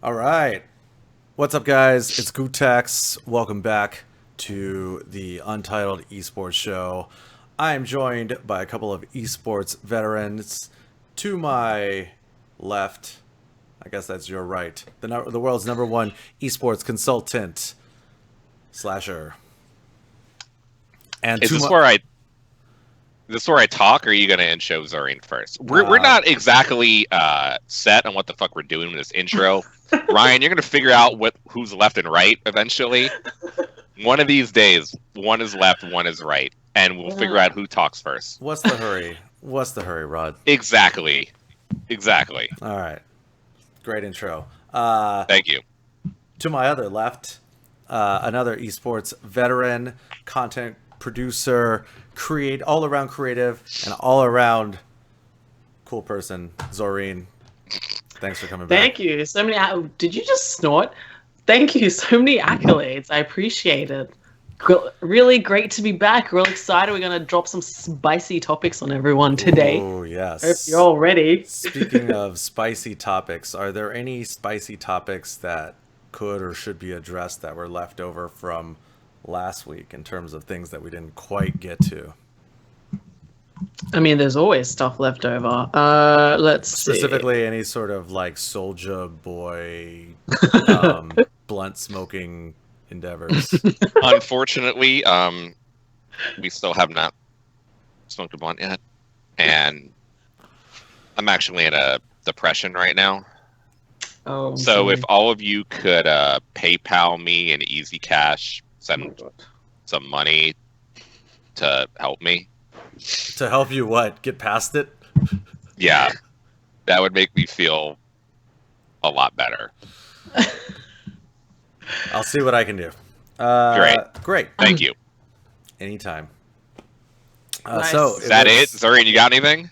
All right. What's up, guys? It's gootecks. Welcome back to the Untitled Esports Show. I am joined by a couple of esports veterans. To my left, I guess that's your right, the world's number one esports consultant, Slasher. And Is this where I talk, or are you going to intro Zorine first? We're not exactly set on what the fuck we're doing with this intro. Ryan, you're going to figure out who's left and right eventually. One of these days, one is left, one is right, and we'll figure out who talks first. What's the hurry? What's the hurry, Rod? Exactly. All right. Great intro. Thank you. To my other left, another esports veteran, content producer, all-around creative, and all-around cool person, Zorine. Thanks for coming back. Thank you. So many. Did you just snort? Thank you. So many accolades. I appreciate it. Really great to be back. Real excited. We're going to drop some spicy topics on everyone today. Oh, yes. Hope you're all ready. Speaking of spicy topics, are there any spicy topics that could or should be addressed that were left over from last week in terms of things that we didn't quite get to? I mean, there's always stuff left over. Let's specifically any sort of like Soulja Boy blunt smoking endeavors. Unfortunately, we still have not smoked a blunt yet, and I'm actually in a depression right now. Oh, so if all of you could PayPal me in easy cash, send some money to help me. To help you what? Get past it? Yeah. That would make me feel a lot better. I'll see what I can do. Great. Thank you. Anytime. Nice. So is that it? Zorine, you got anything?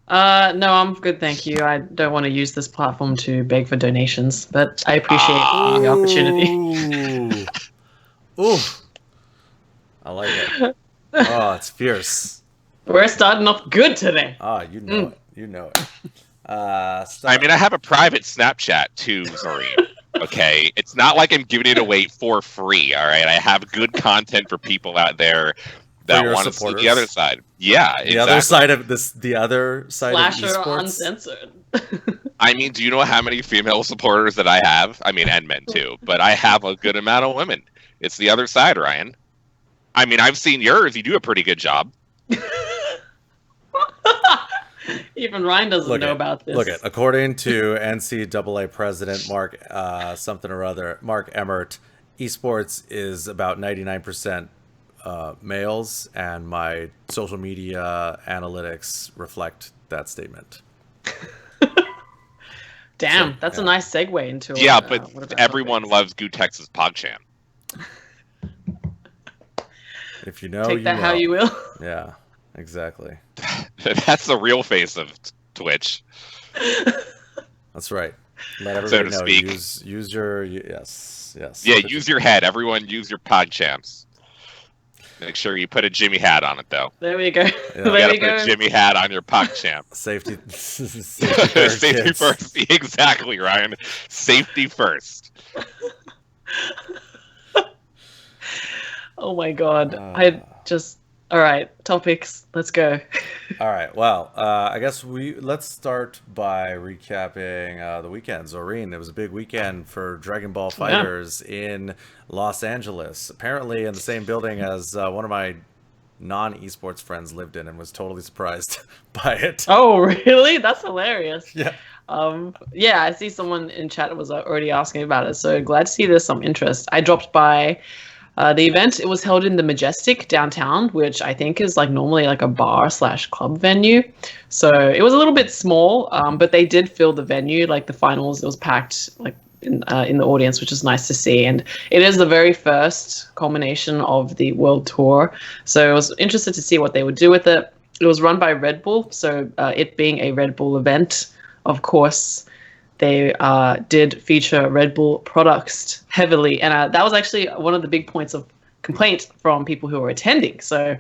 No, I'm good, thank you. I don't want to use this platform to beg for donations, but I appreciate the opportunity. Ooh. I like it. Oh, it's fierce. We're starting off good today. Oh, you know it. You know it. I mean, I have a private Snapchat too, Zorine. Okay, it's not like I'm giving it away for free. All right, I have good content for people out there that want to see the other side. Yeah, the other side of this. The other side Slasher of esports. Uncensored. I mean, do you know how many female supporters that I have? I mean, and men too, but I have a good amount of women. It's the other side, Ryan. I mean, I've seen yours. You do a pretty good job. Even Ryan doesn't know about this. Look at according to NCAA president Mark Mark Emmert, esports is about 99% males, and my social media analytics reflect that statement. Damn, that's a nice segue into it. Yeah, but everyone loves gootex's PogChamp. If you know, take that how you will. Yeah, exactly. That's the real face of Twitch. That's right. Let everybody know. Speak. Use your yes. Yeah, use your head. Everyone, use your PogChamps. Make sure you put a Jimmy hat on it, though. There we go. Yeah. There you gotta put a Jimmy hat on your PogChamp. Safety Safety first. Exactly, Ryan. Safety first. Oh my god. All right, topics. Let's go. All right. Well, I guess let's start by recapping the weekend. Zorine, it was a big weekend for Dragon Ball FighterZ in Los Angeles. Apparently in the same building as one of my non-esports friends lived in, and was totally surprised by it. Oh, really? That's hilarious. Yeah. Yeah, I see someone in chat was already asking about it, so glad to see there's some interest. I dropped by the event. It was held in the Majestic downtown, which I think is like normally like a bar/club venue. So it was a little bit small, but they did fill the venue. Like the finals, it was packed like in the audience, which is nice to see. And it is the very first culmination of the World Tour. So I was interested to see what they would do with it. It was run by Red Bull. So it being a Red Bull event, of course, they did feature Red Bull products heavily. And that was actually one of the big points of complaint from people who were attending. So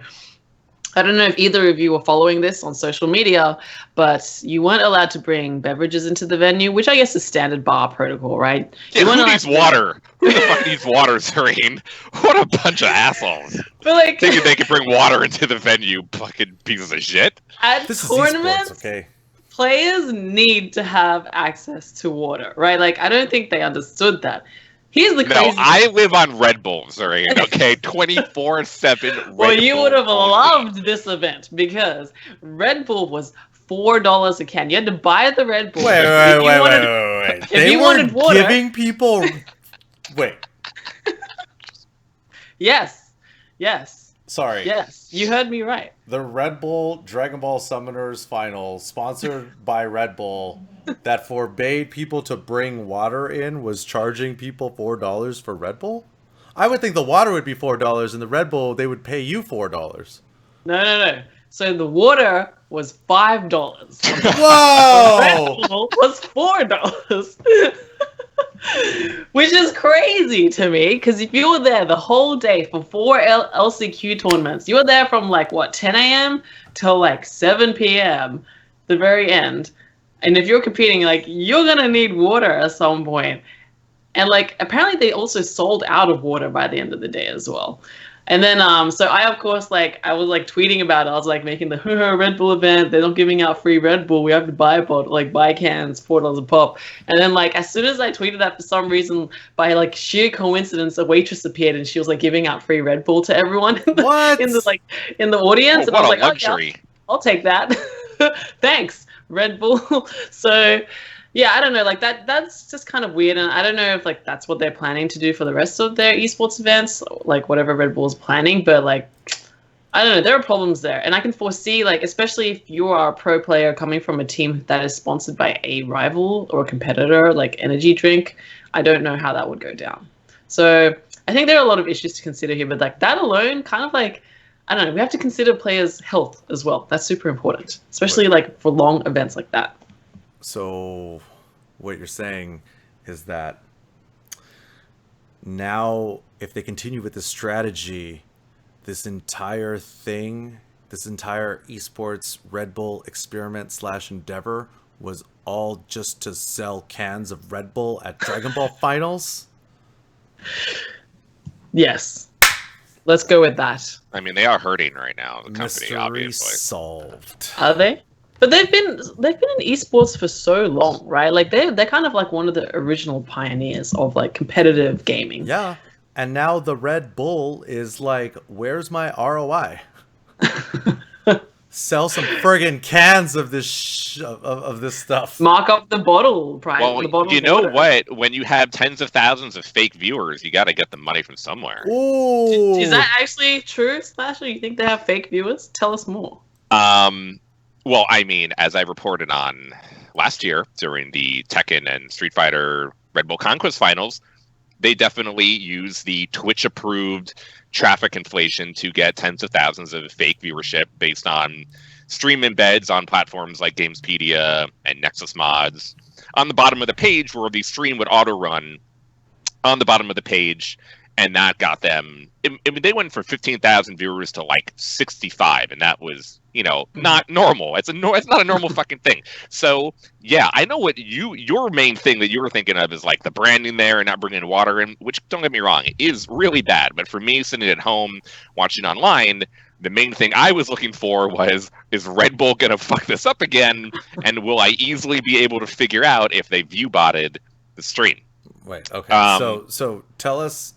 I don't know if either of you were following this on social media, but you weren't allowed to bring beverages into the venue, which I guess is standard bar protocol, right? Yeah, You weren't who allowed needs to bring- water? Who the fuck needs water, Zorine? What a bunch of assholes. But like Thinking they can bring water into the venue, fucking pieces of shit. at This is tournaments, esports, okay? players need to have access to water, right? Like I don't think they understood that. Here's the No, crazy. I live on Red Bull, Zorine, okay? 24/7 Well, Red you Bull would have only. loved this event because Red Bull was $4 a can. You had to buy the Red Bull. Wait. If They you were wanted water- giving people. Wait, Yes. sorry. Yes. You heard me right. The Red Bull Dragon Ball Summoners Final, sponsored by Red Bull, that forbade people to bring water in, was charging people $4 for Red Bull? I would think the water would be $4 and the Red Bull, they would pay you $4. No. So the water was $5. Whoa! Red Bull was $4. Which is crazy to me, because if you were there the whole day for 4 LCQ tournaments, you were there from like, what, 10 a.m. till like 7 p.m., the very end. And if you're competing, like, you're going to need water at some point. And like, apparently they also sold out of water by the end of the day as well. And then, so I, of course, like, I was like tweeting about it. I was like making the Red Bull event. They're not giving out free Red Bull. We have to buy buy cans, $4 a pop. And then, like, as soon as I tweeted that, for some reason, by like sheer coincidence, a waitress appeared and she was like giving out free Red Bull to everyone What? in the audience. And I What was a like, luxury. oh, yeah, I'll take that. Thanks, Red Bull. So. Yeah, I don't know. Like that's just kind of weird, and I don't know if like that's what they're planning to do for the rest of their esports events, like whatever Red Bull's planning. But like, I don't know. There are problems there, and I can foresee like, especially if you are a pro player coming from a team that is sponsored by a rival or a competitor, like energy drink. I don't know how that would go down. So I think there are a lot of issues to consider here, but like that alone, kind of like. I don't know. We have to consider players' health as well. That's super important, especially like for long events like that. So, what you're saying is that now, if they continue with this strategy, this entire thing, this entire esports Red Bull experiment / endeavor was all just to sell cans of Red Bull at Dragon Ball finals? Yes. Let's go with that. I mean, they are hurting right now, the company, Mystery obviously. solved. Are they? But they've been in esports for so long, right? Like they're kind of like one of the original pioneers of like competitive gaming. Yeah. And now the Red Bull is like, where's my ROI? Sell some friggin' cans of this of this stuff. Mark up the bottle price. Well, the bottle you of know water. what? When you have tens of thousands of fake viewers, you got to get the money from somewhere. Ooh. Is that actually true, Slasher? You think they have fake viewers? Tell us more. Well, I mean, as I reported on last year during the Tekken and Street Fighter Red Bull Conquest finals, they definitely use the Twitch-approved traffic inflation to get tens of thousands of fake viewership based on stream embeds on platforms like Gamespedia and Nexus Mods. On the bottom of the page, where the stream would auto-run on the bottom of the page, and that got them. I mean, they went from 15,000 viewers to like 65, and that was, not normal. It's not a normal fucking thing. So yeah, I know what your main thing that you were thinking of is like the branding there and not bringing water in, which, don't get me wrong, is really bad. But for me, sitting at home watching online, the main thing I was looking for was, is Red Bull gonna fuck this up again, and will I easily be able to figure out if they view botted the stream? Wait, okay. So tell us,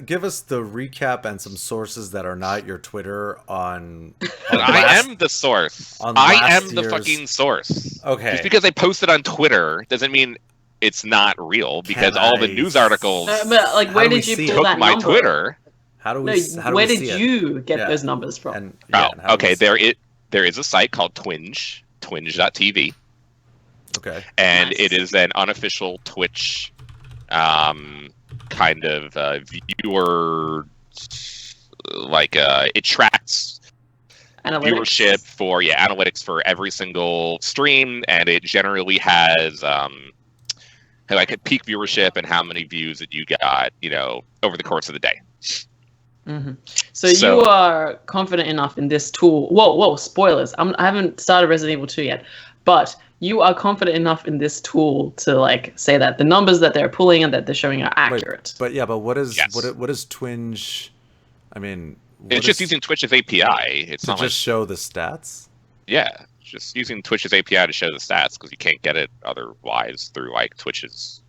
give us the recap and some sources that are not your Twitter on I am the source. on I last am the year's- fucking source. Okay. Just because I posted on Twitter doesn't mean it's not real, because all the news articles But like, How where do we did you see pull it? took that my number? Twitter. How do No, we how do where we did see it? you get Yeah. those numbers from? And, yeah, Oh, and how do we okay. see There is a site called Twinge, twinge.tv, Okay. and Nice. it is an unofficial Twitch kind of viewer, like it tracks Analytics. viewership for analytics for every single stream, and it generally has like a peak viewership and how many views that you got over the course of the day. So you are confident enough in this tool. Whoa, spoilers. I haven't started Resident Evil 2 yet, but you are confident enough in this tool to like say that the numbers that they're pulling and that they're showing are accurate. But what is Twinge? I mean, it's just using Twitch's API. It's to not just show the stats. Yeah, just using Twitch's API to show the stats because you can't get it otherwise through like Twitch's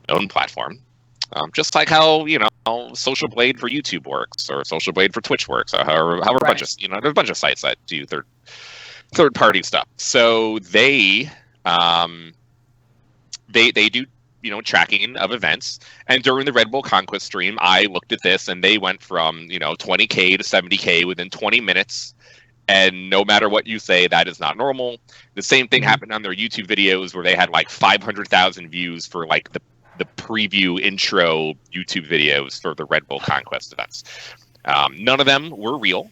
own platform. Just like how Social Blade for YouTube works, or Social Blade for Twitch works, or however a bunch of there's a bunch of sites that do third party stuff. So they do tracking of events. And during the Red Bull Conquest stream, I looked at this, and they went from 20K to 70K within 20 minutes. And no matter what you say, that is not normal. The same thing happened on their YouTube videos where they had like 500,000 views for like the preview intro YouTube videos for the Red Bull Conquest events. None of them were real,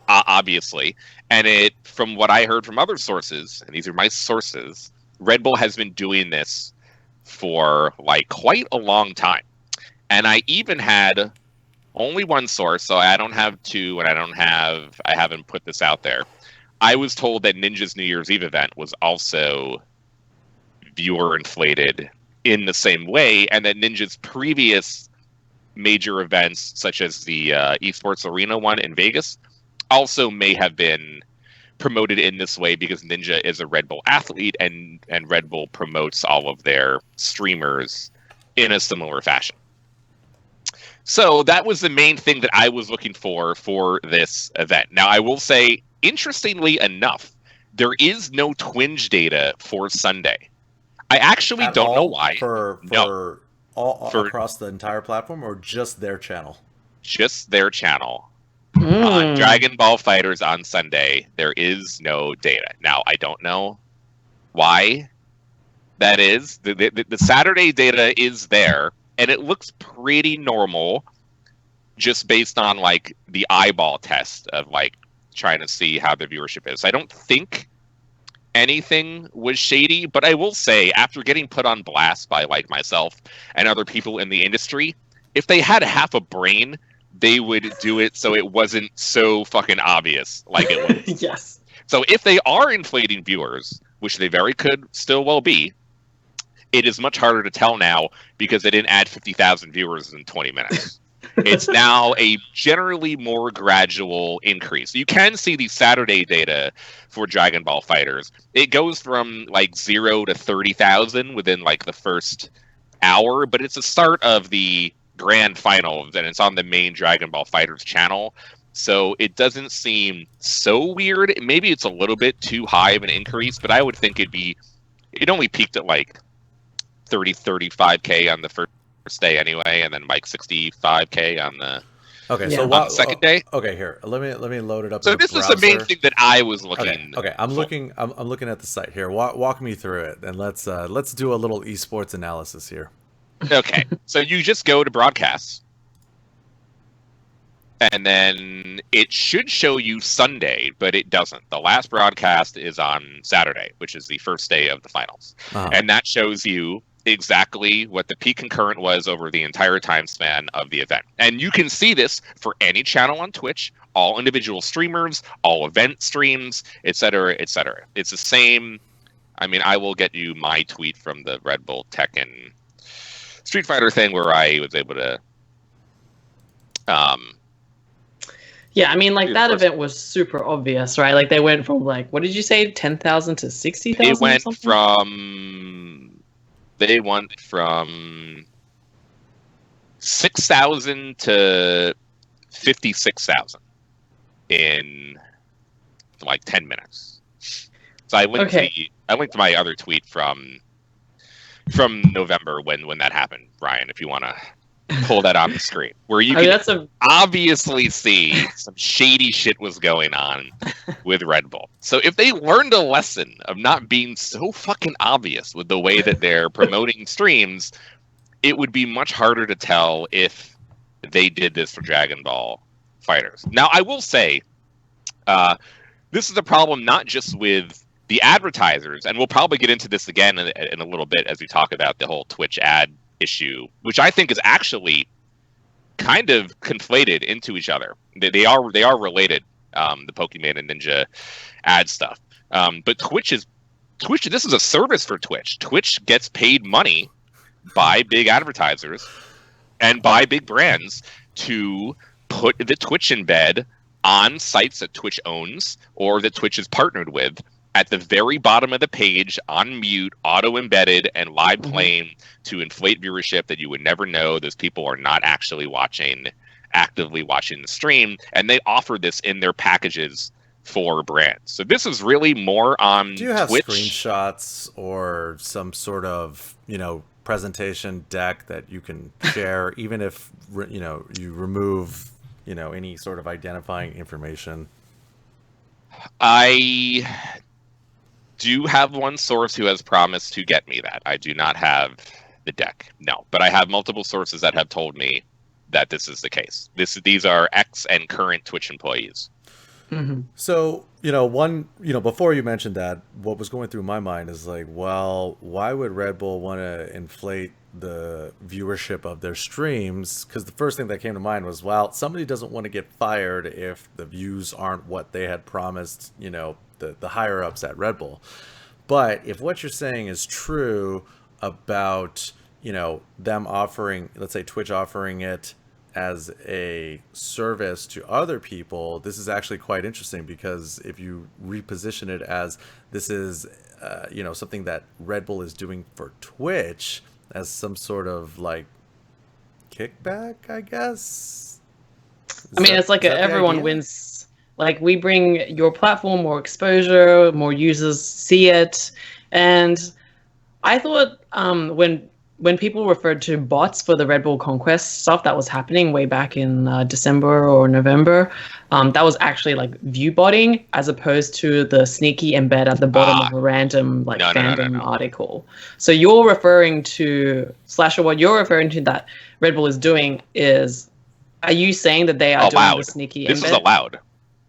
obviously. And from what I heard from other sources, and these are my sources, Red Bull has been doing this for like quite a long time. And I even had only one source, so I don't have two, and I haven't put this out there. I was told that Ninja's New Year's Eve event was also viewer inflated in the same way, and that Ninja's previous major events, such as the Esports Arena one in Vegas, also may have been promoted in this way because Ninja is a Red Bull athlete, and Red Bull promotes all of their streamers in a similar fashion. So that was the main thing that I was looking for this event. Now, I will say, interestingly enough, there is no Twinge data for Sunday. I actually don't know why. For across the entire platform, or just their channel? Just their channel. On Dragon Ball FighterZ on Sunday, there is no data. Now, I don't know why that is. The Saturday data is there, and it looks pretty normal just based on like the eyeball test of like trying to see how the viewership is. I don't think anything was shady, but I will say, after getting put on blast by like myself and other people in the industry, if they had half a brain, they would do it so it wasn't so fucking obvious like it was. Yes. So if they are inflating viewers, which they very could still well be, it is much harder to tell now because they didn't add 50,000 viewers in 20 minutes. It's now a generally more gradual increase. You can see the Saturday data for Dragon Ball FighterZ. It goes from like 0 to 30,000 within like the first hour, but it's the start of the grand finals, and it's on the main Dragon Ball FighterZ channel. So it doesn't seem so weird. Maybe it's a little bit too high of an increase, but I would think it only peaked at like 35K on the first day anyway, and then like 65K on the on the second day. Okay, here, let me load it up. So this is the main thing that I was looking. Okay, I'm looking at the site here. Walk me through it, and let's do a little esports analysis here. Okay, so you just go to broadcasts, and then it should show you Sunday, but it doesn't. The last broadcast is on Saturday, which is the first day of the finals, and that shows you exactly what the peak concurrent was over the entire time span of the event. And you can see this for any channel on Twitch, all individual streamers, all event streams, etc., etc. It's the same. I mean, I will get you my tweet from the Red Bull Tekken Street Fighter thing where I was able to yeah, I mean, like that event was super obvious, right? Like they went from like, what did you say, 10,000 to 60,000? They went from 6,000 to 56,000 in like 10 minutes. So I linked to my other tweet from November when that happened, Ryan, if you want to pull that on the screen, where you can obviously see some shady shit was going on with Red Bull. So if they learned a lesson of not being so fucking obvious with the way that they're promoting streams, it would be much harder to tell if they did this for Dragon Ball FighterZ. Now, I will say, this is a problem not just with the advertisers, and we'll probably get into this again in a little bit as we talk about the whole Twitch ad issue, which I think is actually kind of conflated into each other. They are related. The Pokemon and Ninja ad stuff. But Twitch. This is a service for Twitch. Twitch gets paid money by big advertisers and by big brands to put the Twitch embed on sites that Twitch owns or that Twitch is partnered with at the very bottom of the page, on mute, auto embedded, and live playing to inflate viewership that you would never know those people are not actually actively watching the stream, and they offer this in their packages for brands. So this is really more on Twitch. Do you have screenshots or some sort of, presentation deck that you can share, even if, you remove, any sort of identifying information? I do have one source who has promised to get me that. I do not have the deck, no. But I have multiple sources that have told me that this is the case. These are ex and current Twitch employees. Mm-hmm. So, before you mentioned that, what was going through my mind is like, well, why would Red Bull want to inflate the viewership of their streams? Because the first thing that came to mind was, well, somebody doesn't want to get fired if the views aren't what they had promised, the higher ups at Red Bull. But if what you're saying is true about, them offering, let's say Twitch offering it as a service to other people, this is actually quite interesting, because if you reposition it as this is, something that Red Bull is doing for Twitch as some sort of like kickback, I guess. It's like everyone wins. Like, we bring your platform more exposure, more users see it. And I thought when people referred to bots for the Red Bull Conquest stuff that was happening way back in December or November, that was actually like view botting as opposed to the sneaky embed at the bottom of a random fandom article. So you're referring to, Slasher, what you're referring to that Red Bull is doing is, are you saying that they are doing the sneaky embed? This is allowed.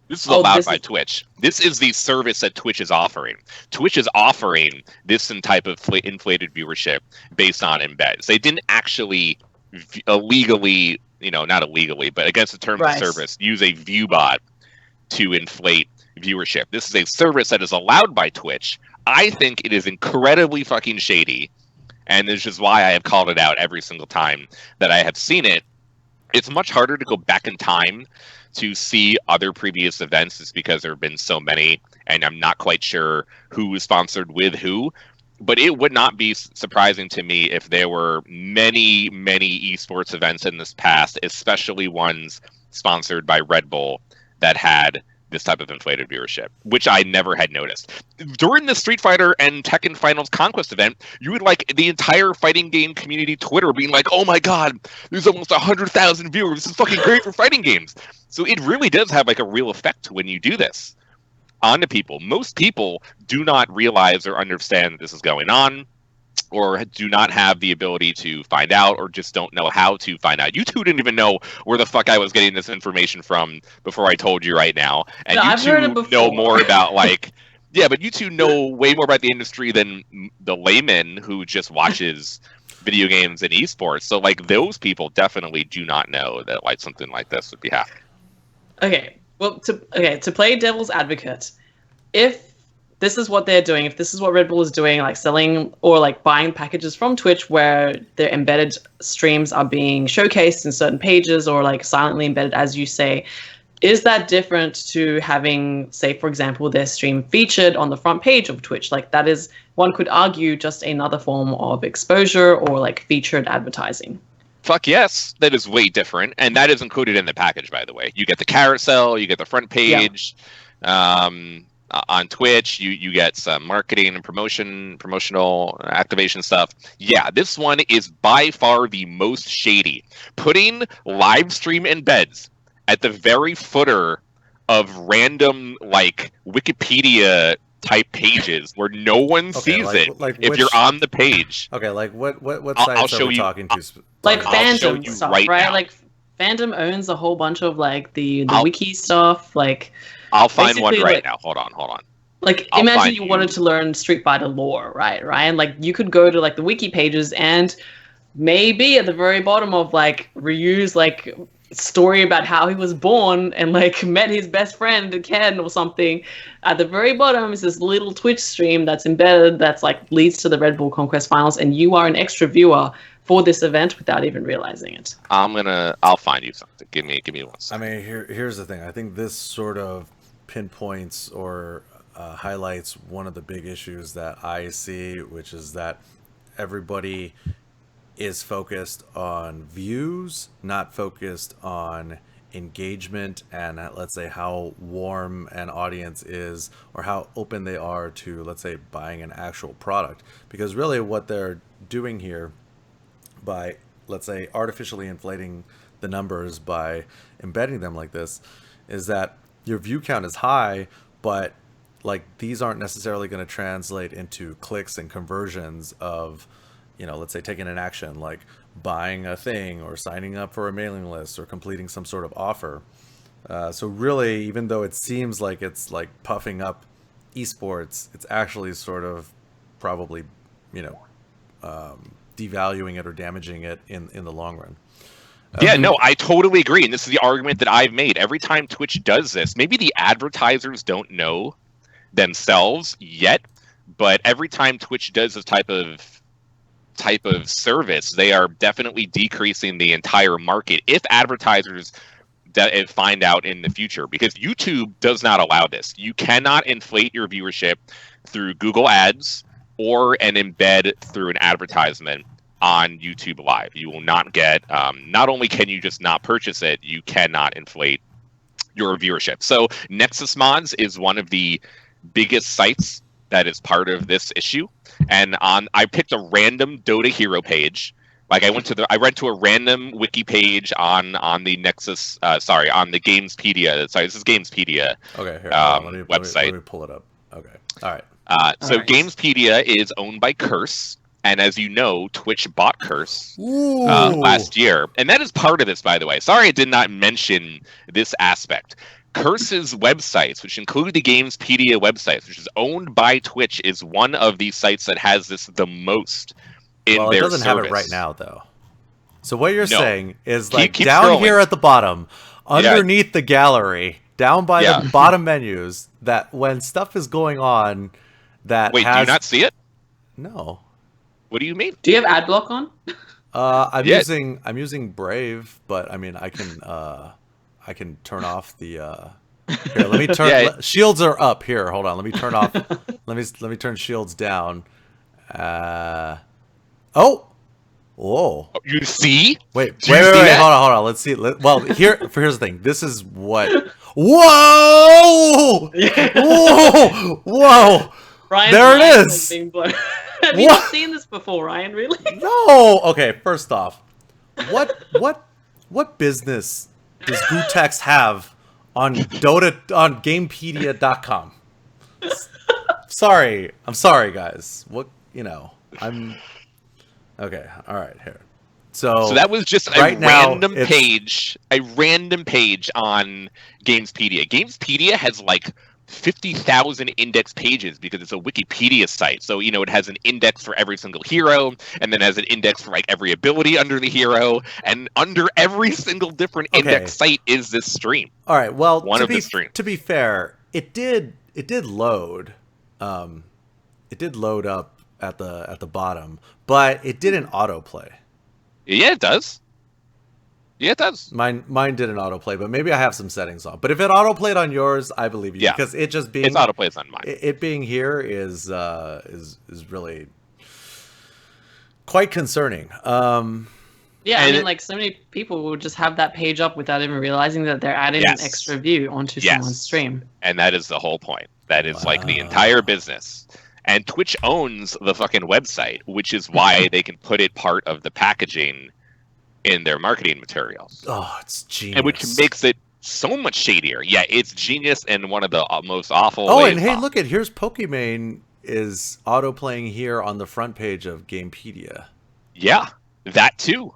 This is allowed by Twitch. This is the service that Twitch is offering. Twitch is offering this type of inflated viewership based on embeds. They didn't actually illegally, not illegally, but against the terms of service, use a view bot to inflate viewership. This is a service that is allowed by Twitch. I think it is incredibly fucking shady, and this is why I have called it out every single time that I have seen it. It's much harder to go back in time to see other previous events, is because there have been so many, and I'm not quite sure who was sponsored with who. But it would not be surprising to me if there were many, many esports events in this past, especially ones sponsored by Red Bull, that had this type of inflated viewership, which I never had noticed. During the Street Fighter and Tekken Finals Conquest event, you would like the entire fighting game community Twitter being like, oh my god, there's almost 100,000 viewers, this is fucking great for fighting games. So it really does have like a real effect when you do this onto people. Most people do not realize or understand that this is going on, or do not have the ability to find out, or just don't know how to find out. You two didn't even know where the fuck I was getting this information from before I told you right now. And no, you I've heard it before. Know more about like, yeah, but you two know way more about the industry than the layman who just watches video games and esports. So like those people definitely do not know that like something like this would be happening. Okay, well, to play devil's advocate, if this is what they're doing, if this is what Red Bull is doing, like selling or like buying packages from Twitch where their embedded streams are being showcased in certain pages or like silently embedded, as you say, is that different to having, say, for example, their stream featured on the front page of Twitch? Like that is, one could argue, just another form of exposure or like featured advertising. Fuck yes, that is way different. And that is included in the package, by the way. You get the carousel, you get the front page. Yeah. On Twitch, you get some marketing and promotional activation stuff. Yeah, this one is by far the most shady. Putting live stream embeds at the very footer of random like Wikipedia type pages where no one sees it. Like if you're on the page. Okay, like what sites are we talking to? Like fandom stuff, right? Now. Like fandom owns a whole bunch of like the wiki stuff, like. I'll find one right now. Hold on. Like, imagine you wanted to learn Street Fighter lore, right, Ryan? Like, you could go to, like, the wiki pages, and maybe at the very bottom of like Ryu's like story about how he was born and like met his best friend Ken or something, at the very bottom is this little Twitch stream that's embedded that's like leads to the Red Bull Conquest Finals, and you are an extra viewer for this event without even realizing it. I'll find you something. Give me 1 second. I mean, here's the thing. I think this sort of pinpoints or highlights one of the big issues that I see, which is that everybody is focused on views, not focused on engagement and let's say how warm an audience is or how open they are to, let's say, buying an actual product. Because really what they're doing here by, let's say, artificially inflating the numbers by embedding them like this is that your view count is high, but like these aren't necessarily going to translate into clicks and conversions of, you know, let's say taking an action like buying a thing or signing up for a mailing list or completing some sort of offer. So really, even though it seems like it's like puffing up esports, it's actually sort of probably, you know, devaluing it or damaging it in the long run. Yeah, no, I totally agree. And this is the argument that I've made. Every time Twitch does this, maybe the advertisers don't know themselves yet, but every time Twitch does this type of service, they are definitely decreasing the entire market if advertisers find out in the future, because YouTube does not allow this. You cannot inflate your viewership through Google Ads or an embed through an advertisement on YouTube Live. You will not get, not only can you just not purchase it, you cannot inflate your viewership. So Nexus Mods is one of the biggest sites that is part of this issue. And I picked a random Dota hero page. Like I went to a random wiki page on the Nexus, on the Gamespedia. Sorry, this is Gamespedia. Okay, here, website. Let me pull it up. Okay, all right. So Gamespedia is owned by Curse, and as you know, Twitch bought Curse last year, and that is part of this, by the way. Sorry, I did not mention this aspect. Curse's websites, which include the Gamespedia websites, which is owned by Twitch, is one of these sites that has this the most in well, their it doesn't service. have it right now, though. So what you're saying is like keep down scrolling. here at the bottom, underneath the gallery, down by the bottom menus, that when stuff is going on, that Wait, do you not see it? No. What do you mean? Do you have ad block on? I'm using Brave, but I mean I can turn off the here, let me turn shields are up here. Hold on. Let me turn off let me turn shields down. Whoa. You see? Wait, hold on. Let's see. Well, here's the thing. This is what. Whoa! Whoa! Ryan's there it is. Have you not seen this before, Ryan? Really? No. Okay. First off, what business does gootecks have on Gamepedia.com? I'm sorry, guys. What I'm. Okay, all right, here. So that was just a random page on Gamespedia. Gamespedia has like 50,000 index pages because it's a Wikipedia site. So, it has an index for every single hero, and then has an index for like every ability under the hero, and under every single different index site is this stream. All right, well, to be fair, it did load. It did load up at the bottom, but it didn't autoplay. Yeah, it does. Yeah, it does. Mine didn't autoplay, but maybe I have some settings on. But if it autoplayed on yours, I believe you, because it just being it's autoplays on mine. It being here is really quite concerning. Yeah, I mean, like so many people will just have that page up without even realizing that they're adding an extra view onto someone's stream. And that is the whole point. That is like the entire business. And Twitch owns the fucking website, which is why they can put it part of the packaging in their marketing materials. Oh, it's genius. And which makes it so much shadier. Yeah, it's genius in one of the most awful ways. And hey, look at here's Pokimane is auto-playing here on the front page of Gamepedia. Yeah, that too.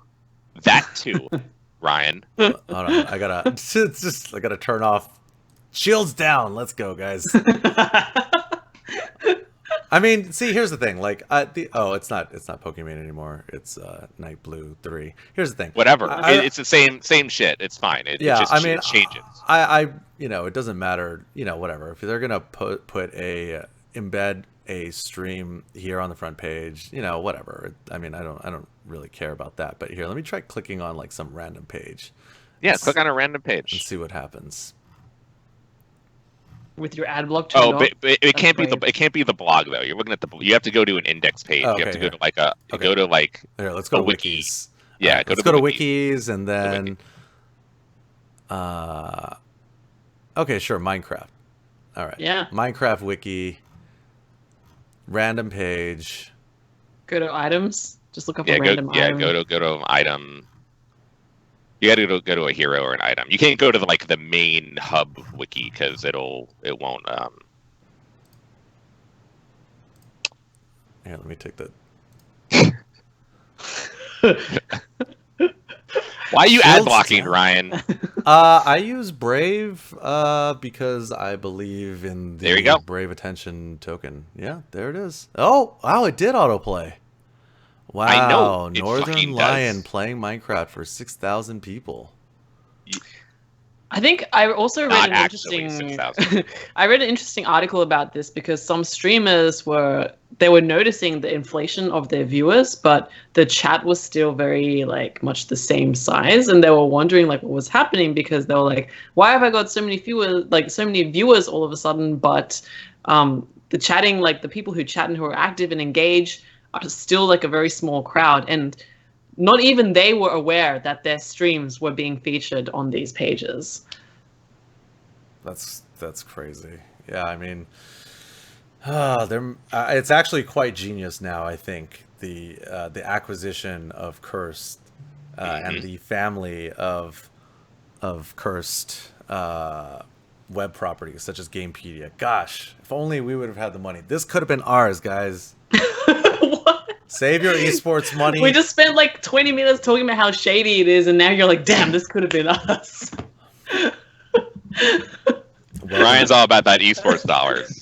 Ryan. Hold on, I gotta turn off shields down. Let's go, guys. I mean, see, here's the thing. Like, it's not Pokemon anymore. It's Night Blue 3. Here's the thing. Whatever. It's the same shit. It's fine. It just it changes. It doesn't matter. Whatever. If they're gonna put embed a stream here on the front page, whatever. I mean, I don't really care about that. But here, let me try clicking on like some random page. Yeah, click on a random page and see what happens. With your ad block turned off? But it can't be the blog though. You're looking at you have to go to an index page. You have to go to like go to like here, let's go to wikis. Yeah, right, let's go to wikis and then okay, sure, Minecraft. All right. Yeah. Minecraft wiki. Random page. Go to items. Just look up a random item. Yeah, go to item. You got to go to a hero or an item. You can't go to the main hub wiki because it won't. Here, let me take that. Why are you ad blocking, Ryan? I use Brave because I believe in the there you go. Brave attention token. Yeah, there it is. Oh, wow, it did autoplay. Wow, I know. Northern Lion playing Minecraft for 6,000 people. I think I also read an interesting. I read an interesting article about this because some streamers were noticing the inflation of their viewers, but the chat was still very much the same size, and they were wondering what was happening because they were like, "Why have I got so many viewers all of a sudden?" But the chatting, the people who chat and who are active and engage, are still a very small crowd, and not even they were aware that their streams were being featured on these pages. That's crazy. Yeah, I mean, it's actually quite genius now. I think the acquisition of Cursed and the family of Cursed web properties such as Gamepedia. Gosh, if only we would have had the money. This could have been ours, guys. Save your esports money. We just spent 20 minutes talking about how shady it is, and now you're like, damn, this could have been us. Ryan's all about that esports dollars.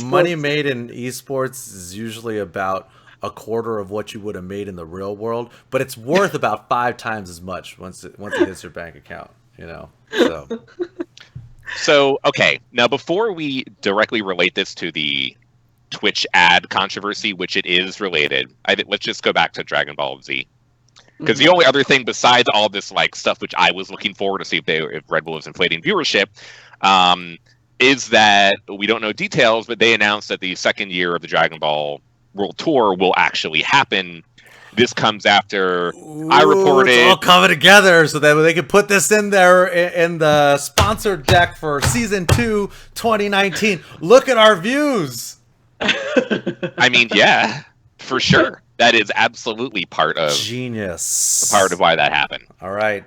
Money made in esports is usually about a quarter of what you would have made in the real world, but it's worth about 5 times as much once it hits your bank account. So okay, now before we directly relate this to the Twitch ad controversy, which it is related, let's just go back to Dragon Ball Z, because the only other thing besides all this stuff which I was looking for to see if Red Bull is inflating viewership, is that we don't know details, but they announced that the second year of the Dragon Ball World Tour will actually happen. This comes after I reported. It's all coming together so that they can put this in there in the sponsor deck for Season 2 2019. Look at our views. I mean, yeah, for sure. That is absolutely part of genius. Part of why that happened. All right.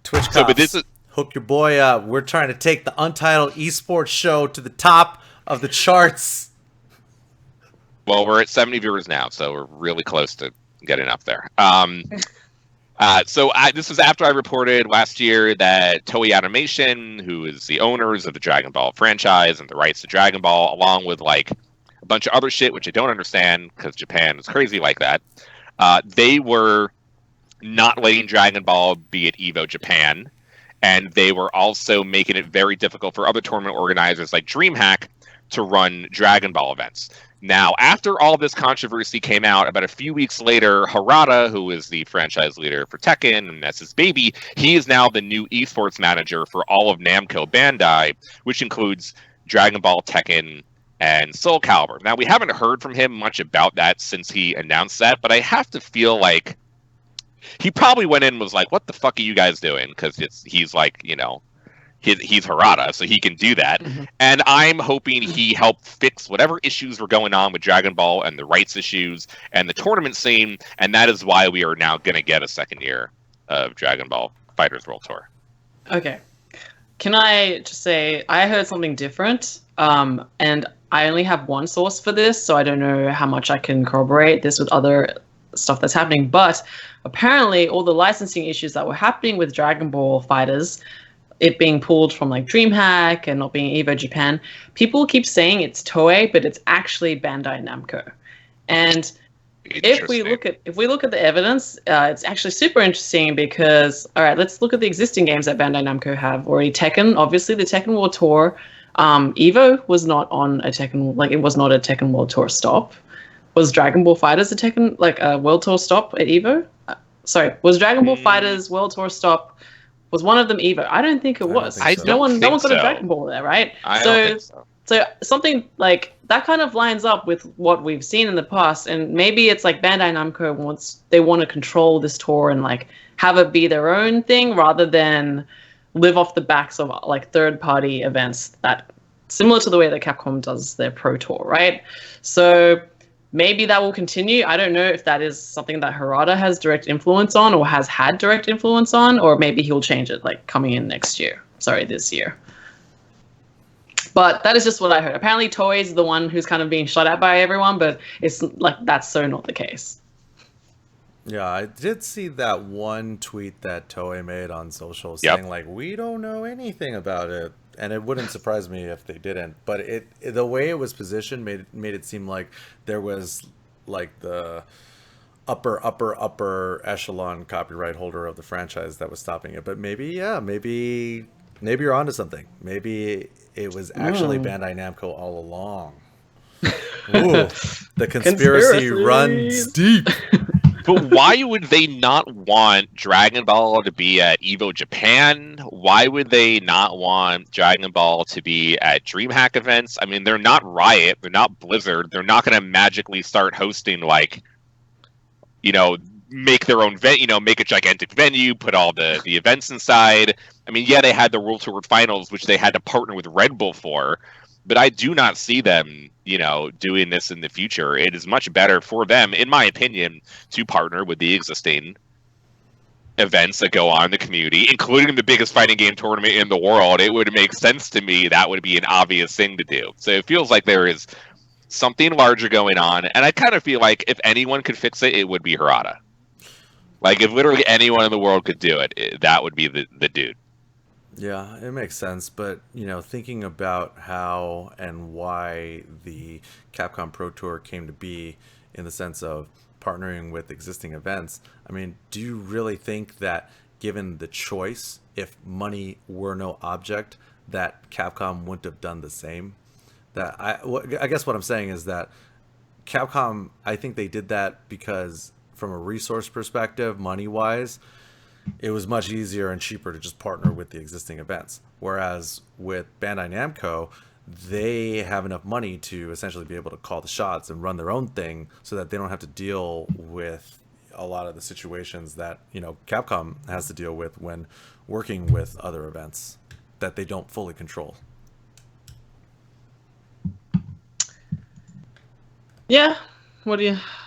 Twitch Cops, but this is hook your boy up. We're trying to take the Untitled Esports Show to the top of the charts. Well, we're at 70 viewers now, so we're really close to getting up there. This was after I reported last year that Toei Animation, who is the owners of the Dragon Ball franchise and the rights to Dragon Ball, along with a bunch of other shit, which I don't understand because Japan is crazy like that. They were not letting Dragon Ball be at EVO Japan, and they were also making it very difficult for other tournament organizers like DreamHack to run Dragon Ball events. Now, after all this controversy came out, about a few weeks later, Harada, who is the franchise leader for Tekken, and that's his baby, he is now the new esports manager for all of Namco Bandai, which includes Dragon Ball, Tekken, and Soul Calibur. Now, we haven't heard from him much about that since he announced that, but I have to feel like he probably went in and was like, what the fuck are you guys doing? Because he's he's Harada, so he can do that. Mm-hmm. And I'm hoping he helped fix whatever issues were going on with Dragon Ball and the rights issues and the tournament scene, and that is why we are now going to get a second year of Dragon Ball FighterZ World Tour. Okay. Can I just say, I heard something different, and I only have one source for this, so I don't know how much I can corroborate this with other stuff that's happening, but apparently all the licensing issues that were happening with Dragon Ball FighterZ, it being pulled from like DreamHack and not being Evo Japan, people keep saying it's Toei, but it's actually Bandai Namco. And if we look at the evidence, it's actually super interesting because, all right, let's look at the existing games that Bandai Namco have already. Tekken, obviously, the Tekken World Tour. Evo was not on a Tekken, like it was not a Tekken World Tour stop. Was Dragon Ball FighterZ a Tekken, like a World Tour stop at Evo? Sorry, was Dragon Ball FighterZ World Tour stop? Was one of them Evo? I don't think it was. No one got a Dragon Ball there, right? I don't think so. So something like that kind of lines up with what we've seen in the past, and maybe it's like Bandai Namco want to control this tour and like have it be their own thing rather than live off the backs of like third-party events that similar to the way that Capcom does their Pro Tour, right? So maybe that will continue. I don't know if that is something that Harada has direct influence on or has had direct influence on, or maybe he'll change it like coming in this year. But that is just what I heard. Apparently Toei is the one who's kind of being shot at by everyone, but it's like that's so not the case. Yeah, I did see that one tweet that Toei made on social saying like, we don't know anything about it. And it wouldn't surprise me if they didn't. But the way it was positioned made it seem like there was like the upper echelon copyright holder of the franchise that was stopping it. But maybe you're onto something. Maybe it was actually Bandai Namco all along. Ooh, the conspiracy runs deep. But why would they not want Dragon Ball to be at Evo Japan? Why would they not want Dragon Ball to be at DreamHack events? I mean, they're not Riot. They're not Blizzard. They're not going to magically start hosting, like, make their own make a gigantic venue, put all the events inside. I mean, yeah, they had the World Tour Finals, which they had to partner with Red Bull for. But I do not see them, doing this in the future. It is much better for them, in my opinion, to partner with the existing events that go on in the community, including the biggest fighting game tournament in the world. It would make sense to me. That would be an obvious thing to do. So it feels like there is something larger going on. And I kind of feel like if anyone could fix it, it would be Harada. Like, if literally anyone in the world could do it, that would be the dude. Yeah, it makes sense, but thinking about how and why the Capcom Pro Tour came to be in the sense of partnering with existing events, I mean, do you really think that given the choice, if money were no object, that Capcom wouldn't have done the same? I guess what I'm saying is that Capcom, I think they did that because from a resource perspective, money-wise, it was much easier and cheaper to just partner with the existing events. Whereas with Bandai Namco, they have enough money to essentially be able to call the shots and run their own thing so that they don't have to deal with a lot of the situations that, Capcom has to deal with when working with other events that they don't fully control. Yeah.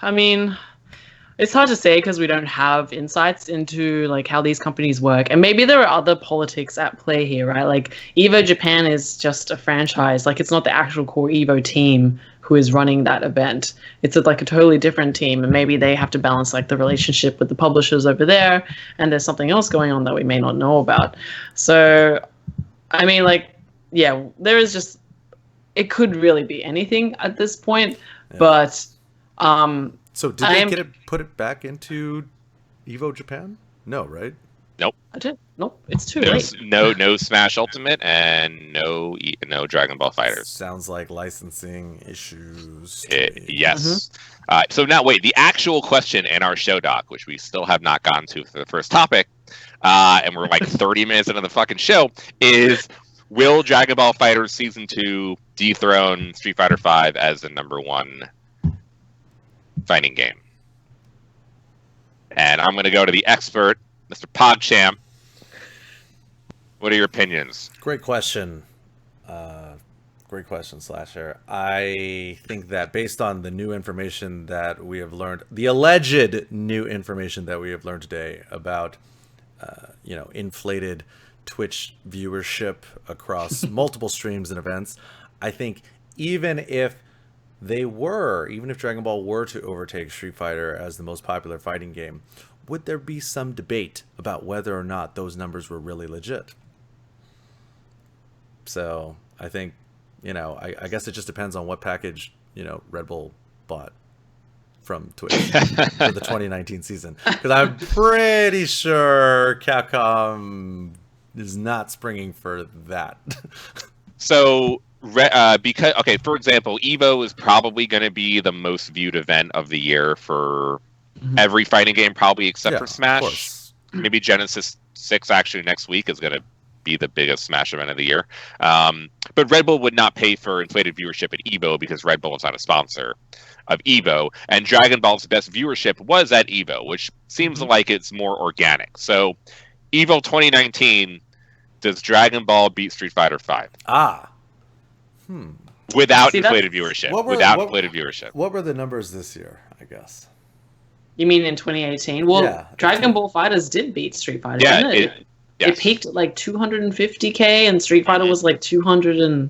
I mean, it's hard to say because we don't have insights into like how these companies work, and maybe there are other politics at play here, right? Like Evo Japan is just a franchise, like it's not the actual core Evo team who is running that event. It's like a totally different team, and maybe they have to balance like the relationship with the publishers over there, and there's something else going on that we may not know about. So, I mean, like, yeah, there is just, it could really be anything at this point, but So did they put it back into Evo Japan? No, right? Nope. I did. Nope. It's too late. No Smash Ultimate and no Dragon Ball FighterZ. Sounds like licensing issues. Yes. So now wait, the actual question in our show doc, which we still have not gotten to for the first topic, and we're like 30 minutes into the fucking show, is will Dragon Ball FighterZ Season 2 dethrone Street Fighter V as the #1 fighting game? And I'm going to go to the expert, Mr. PogChamp. What are your opinions? Great question. Slasher. I think that based on the new information that we have learned, the alleged new information that we have learned today about, inflated Twitch viewership across multiple streams and events, I think even if Dragon Ball were to overtake Street Fighter as the most popular fighting game, would there be some debate about whether or not those numbers were really legit? So I think, I guess it just depends on what package, Red Bull bought from Twitch for the 2019 season. Because I'm pretty sure Capcom is not springing for that. So, because, okay, for example, EVO is probably going to be the most viewed event of the year for every fighting game, probably except for Smash. Of course. Maybe Genesis 6 actually next week is going to be the biggest Smash event of the year. But Red Bull would not pay for inflated viewership at EVO because Red Bull is not a sponsor of EVO. And Dragon Ball's best viewership was at EVO, which seems like it's more organic. So, EVO 2019, does Dragon Ball beat Street Fighter V? Without inflated viewership. What were the numbers this year, I guess? You mean in 2018? Well, yeah, Dragon Ball FighterZ did beat Street Fighter, didn't it? It peaked at like 250k, and Street Fighter was like 200 and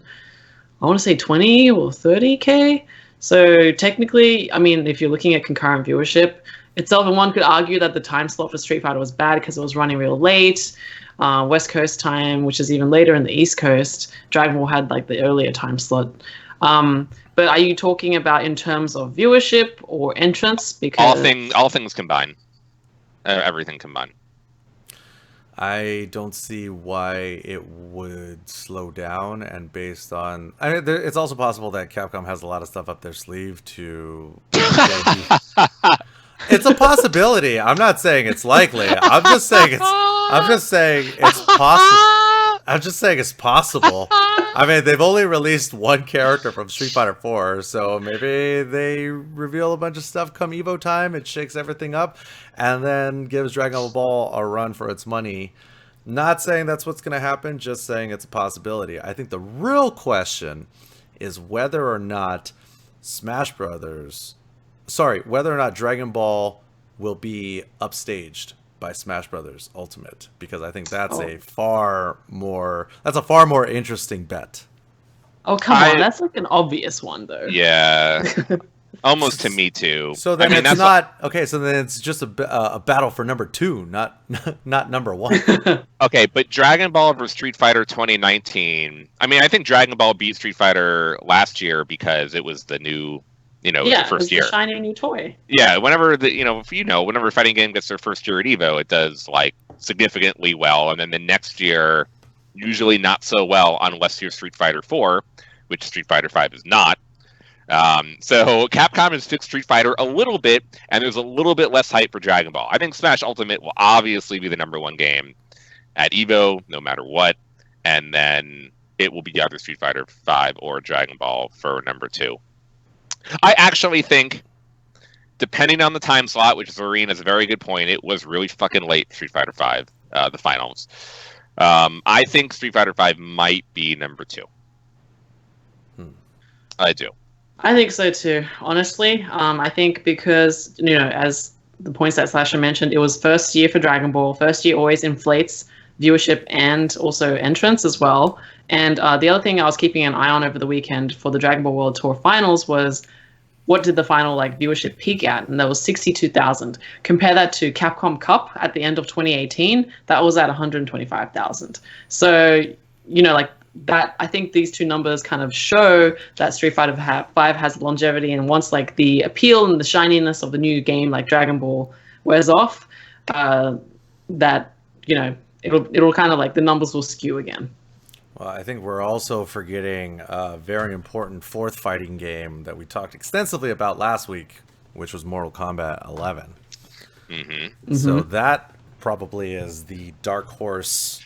I want to say 20 or 30k. So technically, I mean, if you're looking at concurrent viewership itself, and one could argue that the time slot for Street Fighter was bad because it was running real late. West Coast time, which is even later in the East Coast. Dragon Ball had like the earlier time slot. But are you talking about in terms of viewership or entrance? Because all things combined, everything combined. I don't see why it would slow down, and based on, I mean, it's also possible that Capcom has a lot of stuff up their sleeve to. It's a possibility. I'm not saying it's likely. I'm just saying it's possible. I mean, they've only released one character from Street Fighter 4, so maybe they reveal a bunch of stuff come Evo time. It shakes everything up, and then gives Dragon Ball a run for its money. Not saying that's what's going to happen, just saying it's a possibility. I think the real question is whether or not whether or not Dragon Ball will be upstaged by Smash Brothers Ultimate, because I think that's a far more interesting bet. Oh, come on, that's like an obvious one though. Yeah. Almost to me too. So then it's not okay. So then it's just a battle for number 2, not number 1. Okay, but Dragon Ball versus Street Fighter 2019. I mean, I think Dragon Ball beat Street Fighter last year because it was the new, it was the first year. The shiny new toy. Yeah, whenever whenever a fighting game gets their first year at Evo, it does like significantly well, and then the next year usually not so well unless you're Street Fighter 4, which Street Fighter 5 is not. So Capcom has fixed Street Fighter a little bit, and there's a little bit less hype for Dragon Ball. I think Smash Ultimate will obviously be the number 1 game at EVO, no matter what, and then it will be either Street Fighter 5 or Dragon Ball for number 2. I actually think, depending on the time slot, which Zorine has a very good point, it was really fucking late, Street Fighter 5, the finals. I think Street Fighter 5 might be number 2. I do. I think so too, honestly. I think because, as the points that Slasher mentioned, it was first year for Dragon Ball. First year always inflates viewership and also entrance as well. And the other thing I was keeping an eye on over the weekend for the Dragon Ball World Tour finals was what did the final viewership peak at? And that was 62,000. Compare that to Capcom Cup at the end of 2018. That was at 125,000. So, that, I think these two numbers kind of show that Street Fighter 5 has longevity, and once the appeal and the shininess of the new game like Dragon Ball wears off, that it'll kind of the numbers will skew again. Well, I think we're also forgetting a very important fourth fighting game that we talked extensively about last week, which was Mortal Kombat 11. Mm-hmm. So that probably is the dark horse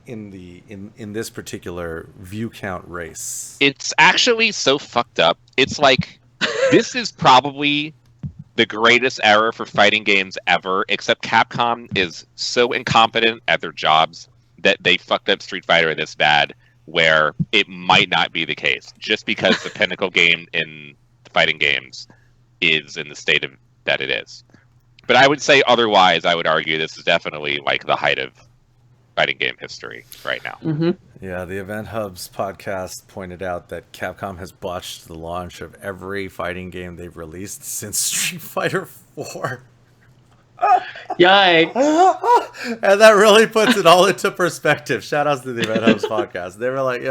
in this particular view count race. It's actually so fucked up. It's like this is probably the greatest era for fighting games ever, except Capcom is so incompetent at their jobs that they fucked up Street Fighter this bad, where it might not be the case, just because the pinnacle game in the fighting games is in the state of that it is. But I would say otherwise, I would argue this is definitely the height of fighting game history right now. Mm-hmm. Yeah, the Event Hubs podcast pointed out that Capcom has botched the launch of every fighting game they've released since Street Fighter 4. Yikes. And that really puts it all into perspective. Shout outs to the Event Hubs podcast. They were like,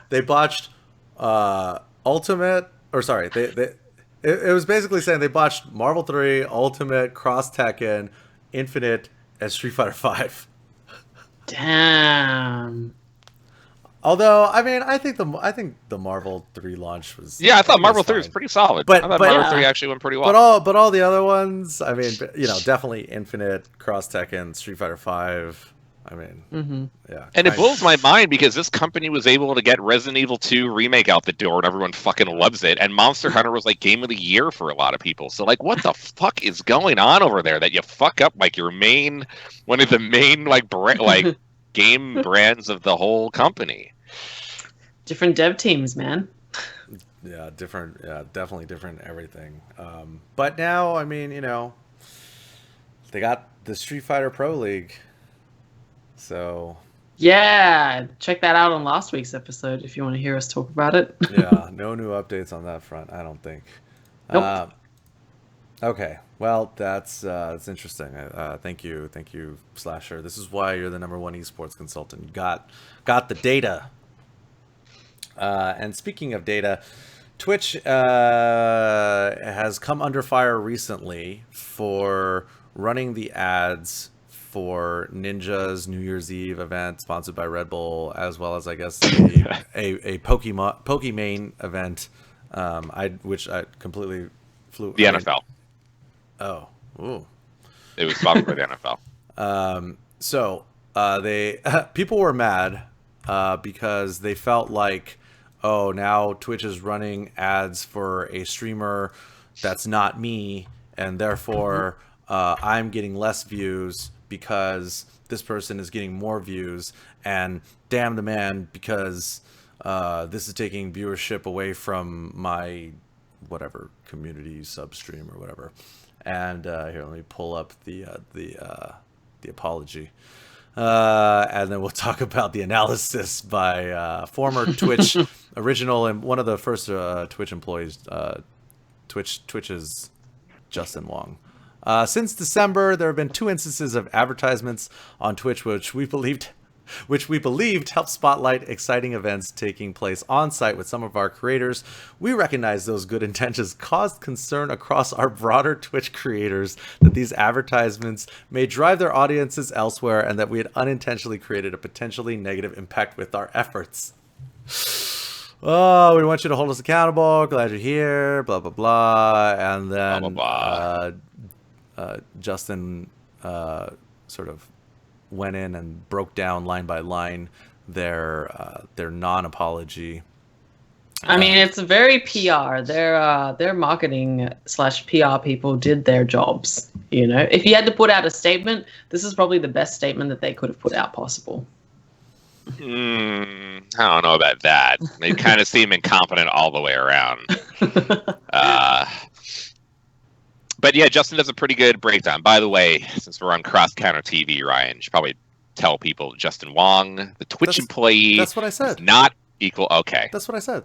they botched Ultimate, or sorry, it was basically saying they botched Marvel 3, Ultimate, Cross Tekken, Infinite, and Street Fighter 5. Damn. Although, I mean, I think the Marvel 3 launch was... Yeah, I thought Marvel 3 fine. was pretty solid. But- I thought but- Marvel 3 actually went pretty well. But all the other ones, I mean, definitely Infinite, Cross Tekken, Street Fighter 5. I mean, yeah. And it blows my mind because this company was able to get Resident Evil 2 remake out the door and everyone fucking loves it. And Monster Hunter was like game of the year for a lot of people. So like, what the fuck is going on over there that you fuck up like one of the main like game brands of the whole company? Different dev teams, man. Yeah, different. Yeah, definitely different everything. But now, I mean, they got the Street Fighter Pro League. So Yeah, check that out on last week's episode if you want to hear us talk about it. yeah, no new updates on that front, I don't think. Nope. Okay, well, that's interesting. Thank you, Slasher. This is why you're the #1 esports consultant. You got the data. And speaking of data, Twitch has come under fire recently for running the ads for Ninja's New Year's Eve event sponsored by Red Bull, as well as, I guess, a Pokemon event, which I completely flew. The NFL. Oh, ooh. It was sponsored by the NFL. So they people were mad because they felt like, oh, now Twitch is running ads for a streamer that's not me, and therefore I'm getting less views because this person is getting more views, and damn the man because this is taking viewership away from my whatever community substream or whatever. And here, let me pull up the apology. And then we'll talk about the analysis by former Twitch original and one of the first Twitch employees, Twitch's Justin Wong. Since December, there have been 2 instances of advertisements on Twitch, which we believed helped spotlight exciting events taking place on site with some of our creators. We recognize those good intentions caused concern across our broader Twitch creators that these advertisements may drive their audiences elsewhere and that we had unintentionally created a potentially negative impact with our efforts. Oh, we want you to hold us accountable. Glad you're here. Blah, blah, blah. And then Blah, blah, Justin sort of went in and broke down line by line their non-apology. I mean, it's very PR. Their marketing / PR people did their jobs. If you had to put out a statement, this is probably the best statement that they could have put out possible. I don't know about that. They kind of seem incompetent all the way around. But yeah, Justin does a pretty good breakdown. By the way, since we're on Cross Counter TV, Ryan, you should probably tell people Justin Wong, the Twitch employee. That's what I said. Is not equal. Okay. That's what I said.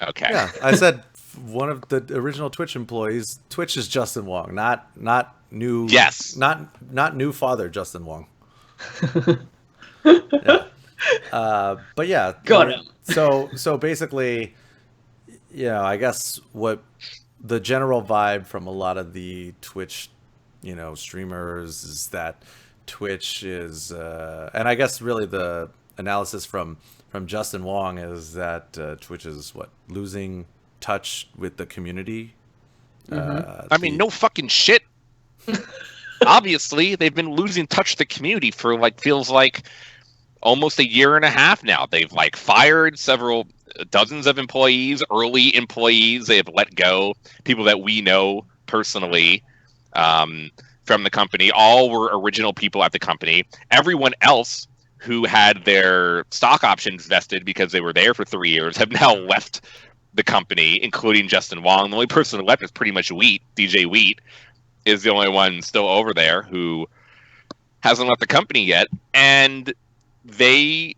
Okay. Yeah, I said one of the original Twitch employees. Twitch is Justin Wong, not new. Yes. Not new father Justin Wong. Yeah. But yeah. Got him. So basically, I guess what the general vibe from a lot of the Twitch, streamers is that Twitch is, and I guess really the analysis from Justin Wong is that Twitch is losing touch with the community. I mean, no fucking shit. Obviously, they've been losing touch with the community for feels like almost a year and a half now. They've fired dozens of employees, early employees. They have let go people that we know personally from the company. All were original people at the company. Everyone else who had their stock options vested because they were there for 3 years have now left the company, including Justin Wong. The only person who left is pretty much Wheat. DJ Wheat is the only one still over there who hasn't left the company yet. And they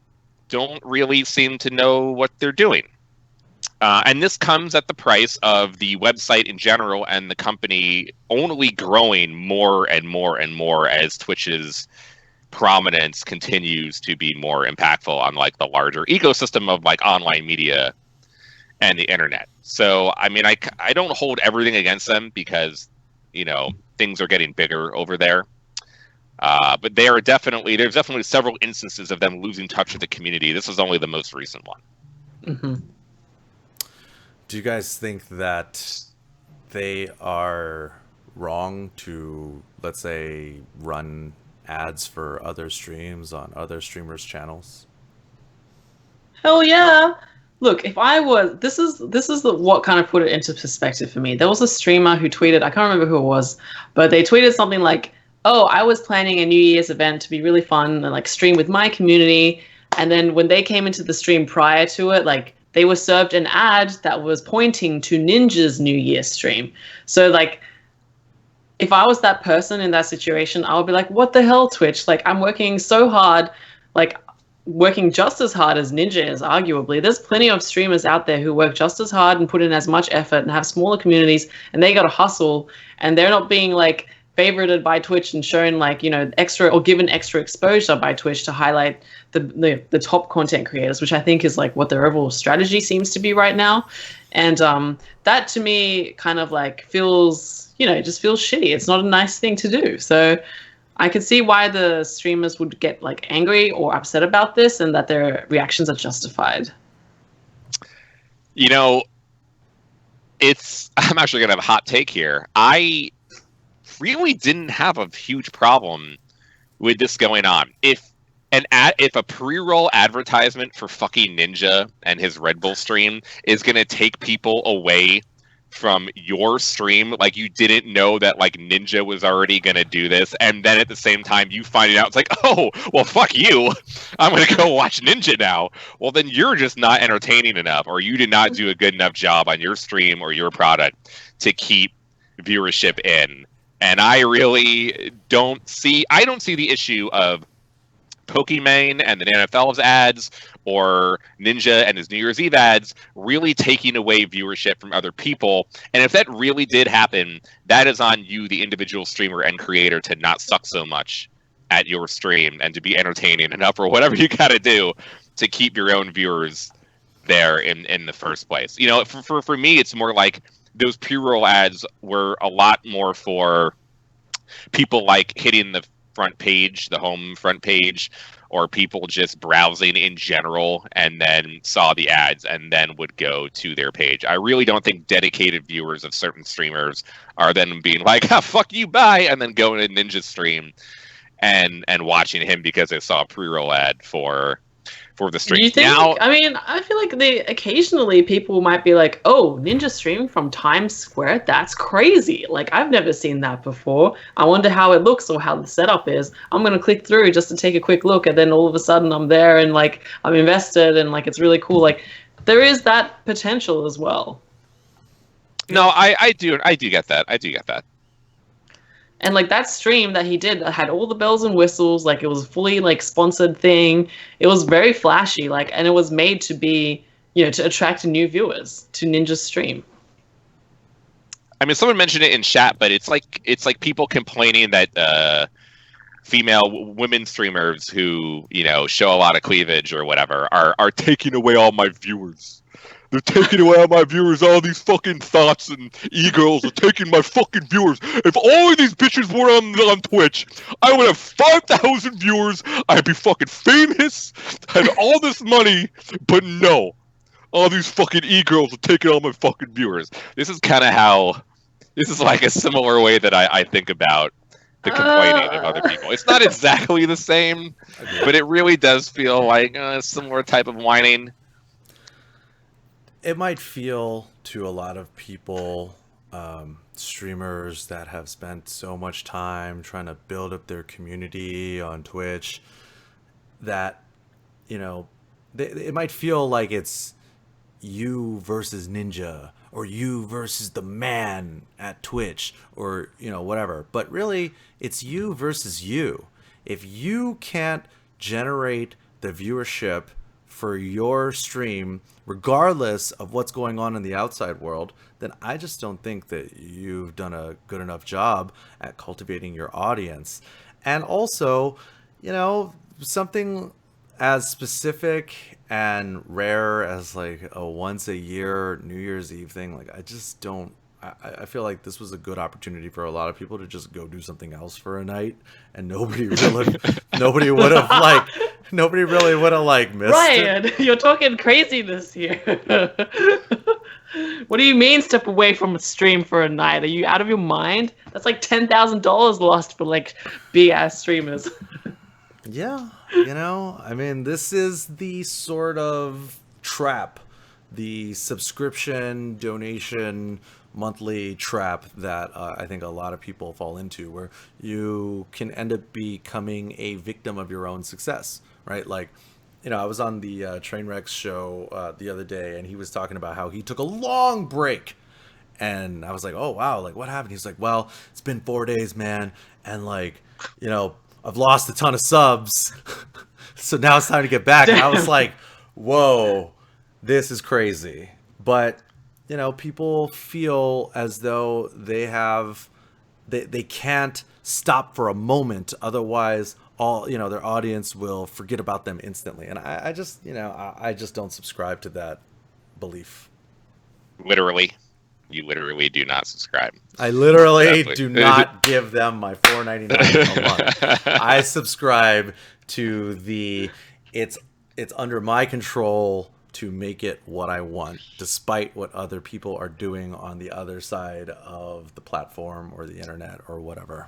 don't really seem to know what they're doing. And this comes at the price of the website in general and the company only growing more and more and more as Twitch's prominence continues to be more impactful on like the larger ecosystem of like online media and the internet. So, I mean, I don't hold everything against them because, you know, things are getting bigger over there. But there's definitely several instances of them losing touch with the community. This is only the most recent one. Mm-hmm. Do you guys think that they are wrong to, let's say, run ads for other streams on other streamers' channels? Hell yeah. Look, if I was, this is what kind of put it into perspective for me. There was a streamer who tweeted, I can't remember who it was, but they tweeted something like, "Oh, I was planning a New Year's event to be really fun and like stream with my community." And then when they came into the stream prior to it, like they were served an ad that was pointing to Ninja's New Year stream. So like, if I was that person in that situation, I would be like, what the hell, Twitch? Like, I'm working so hard, like working just as hard as Ninja is, arguably. There's plenty of streamers out there who work just as hard and put in as much effort and have smaller communities, and they got to hustle, and they're not being like favorited by Twitch and shown like, you know, extra or given extra exposure by Twitch to highlight the top content creators, which I think is like what their overall strategy seems to be right now. And that to me kind of like feels, you know, it just feels shitty. It's not a nice thing to do. So I could see why the streamers would get like angry or upset about this, and that their reactions are justified. You know, I'm actually gonna have a hot take here. I really didn't have a huge problem with this going on. If a pre-roll advertisement for fucking Ninja and his Red Bull stream is gonna take people away from your stream, like you didn't know that like Ninja was already gonna do this, and then at the same time you find it out, it's like, oh well, fuck you, I'm gonna go watch Ninja now. Well, then you're just not entertaining enough, or you did not do a good enough job on your stream or your product to keep viewership in. And I really don't see the issue of Pokimane and the NFL's ads or Ninja and his New Year's Eve ads really taking away viewership from other people. And if that really did happen, that is on you, the individual streamer and creator, to not suck so much at your stream and to be entertaining enough or whatever you got to do to keep your own viewers there in the first place. You know, for me, it's more like those pre-roll ads were a lot more for people like hitting the front page, the home front page, or people just browsing in general and then saw the ads and then would go to their page. I really don't think dedicated viewers of certain streamers are then being like, ah, fuck you, bye, and then going to Ninja's stream and watching him because they saw a pre-roll ad for the stream. Do you think? Now, I mean, I feel like occasionally people might be like, "Oh, Ninja stream from Times Square? That's crazy! Like, I've never seen that before. I wonder how it looks or how the setup is. I'm gonna click through just to take a quick look, and then all of a sudden I'm there and like I'm invested and like it's really cool. Like, there is that potential as well." No, I do get that. I do get that. And like that stream that he did had all the bells and whistles, like it was fully like sponsored thing. It was very flashy, like, and it was made to be, you know, to attract new viewers to Ninja's stream. I mean, someone mentioned it in chat, but it's like people complaining that women streamers who, you know, show a lot of cleavage or whatever are taking away all my viewers. They're taking away all my viewers. All these fucking thoughts and e-girls are taking my fucking viewers. If all of these bitches were on Twitch, I would have 5,000 viewers. I'd be fucking famous. I had all this money, but no. All these fucking e-girls are taking all my fucking viewers. This is like a similar way that I think about the complaining of other people. It's not exactly the same, but it really does feel like a similar type of whining. It might feel to a lot of people, streamers that have spent so much time trying to build up their community on Twitch, that, you know, it might feel like it's you versus Ninja, or you versus the man at Twitch, or, you know, whatever. But really, it's you versus you. If you can't generate the viewership for your stream, regardless of what's going on in the outside world, then I just don't think that you've done a good enough job at cultivating your audience. And also, you know, something as specific and rare as like a once a year New Year's Eve thing, like I just don't. I feel like this was a good opportunity for a lot of people to just go do something else for a night, and nobody really would have like missed Ryan, it. you're talking craziness here. What do you mean step away from a stream for a night? Are you out of your mind? That's like $10,000 lost for like big ass streamers. Yeah, you know, I mean, this is the sort of trap, the subscription donation monthly trap that I think a lot of people fall into, where you can end up becoming a victim of your own success, right? Like, you know, I was on the Trainwrecks show the other day, and he was talking about how he took a long break. And I was like, oh, wow, like, what happened? He's like, well, it's been 4 days, man. And, like, you know, I've lost a ton of subs. So now it's time to get back. And I was like, whoa, this is crazy. But, you know, people feel as though they can't stop for a moment. Otherwise, all, you know, their audience will forget about them instantly. And I just, you know, I just don't subscribe to that belief. Literally. You literally do not subscribe. I literally do not give them my $4.99 a month. I subscribe to the it's under my control to make it what I want, despite what other people are doing on the other side of the platform or the internet or whatever.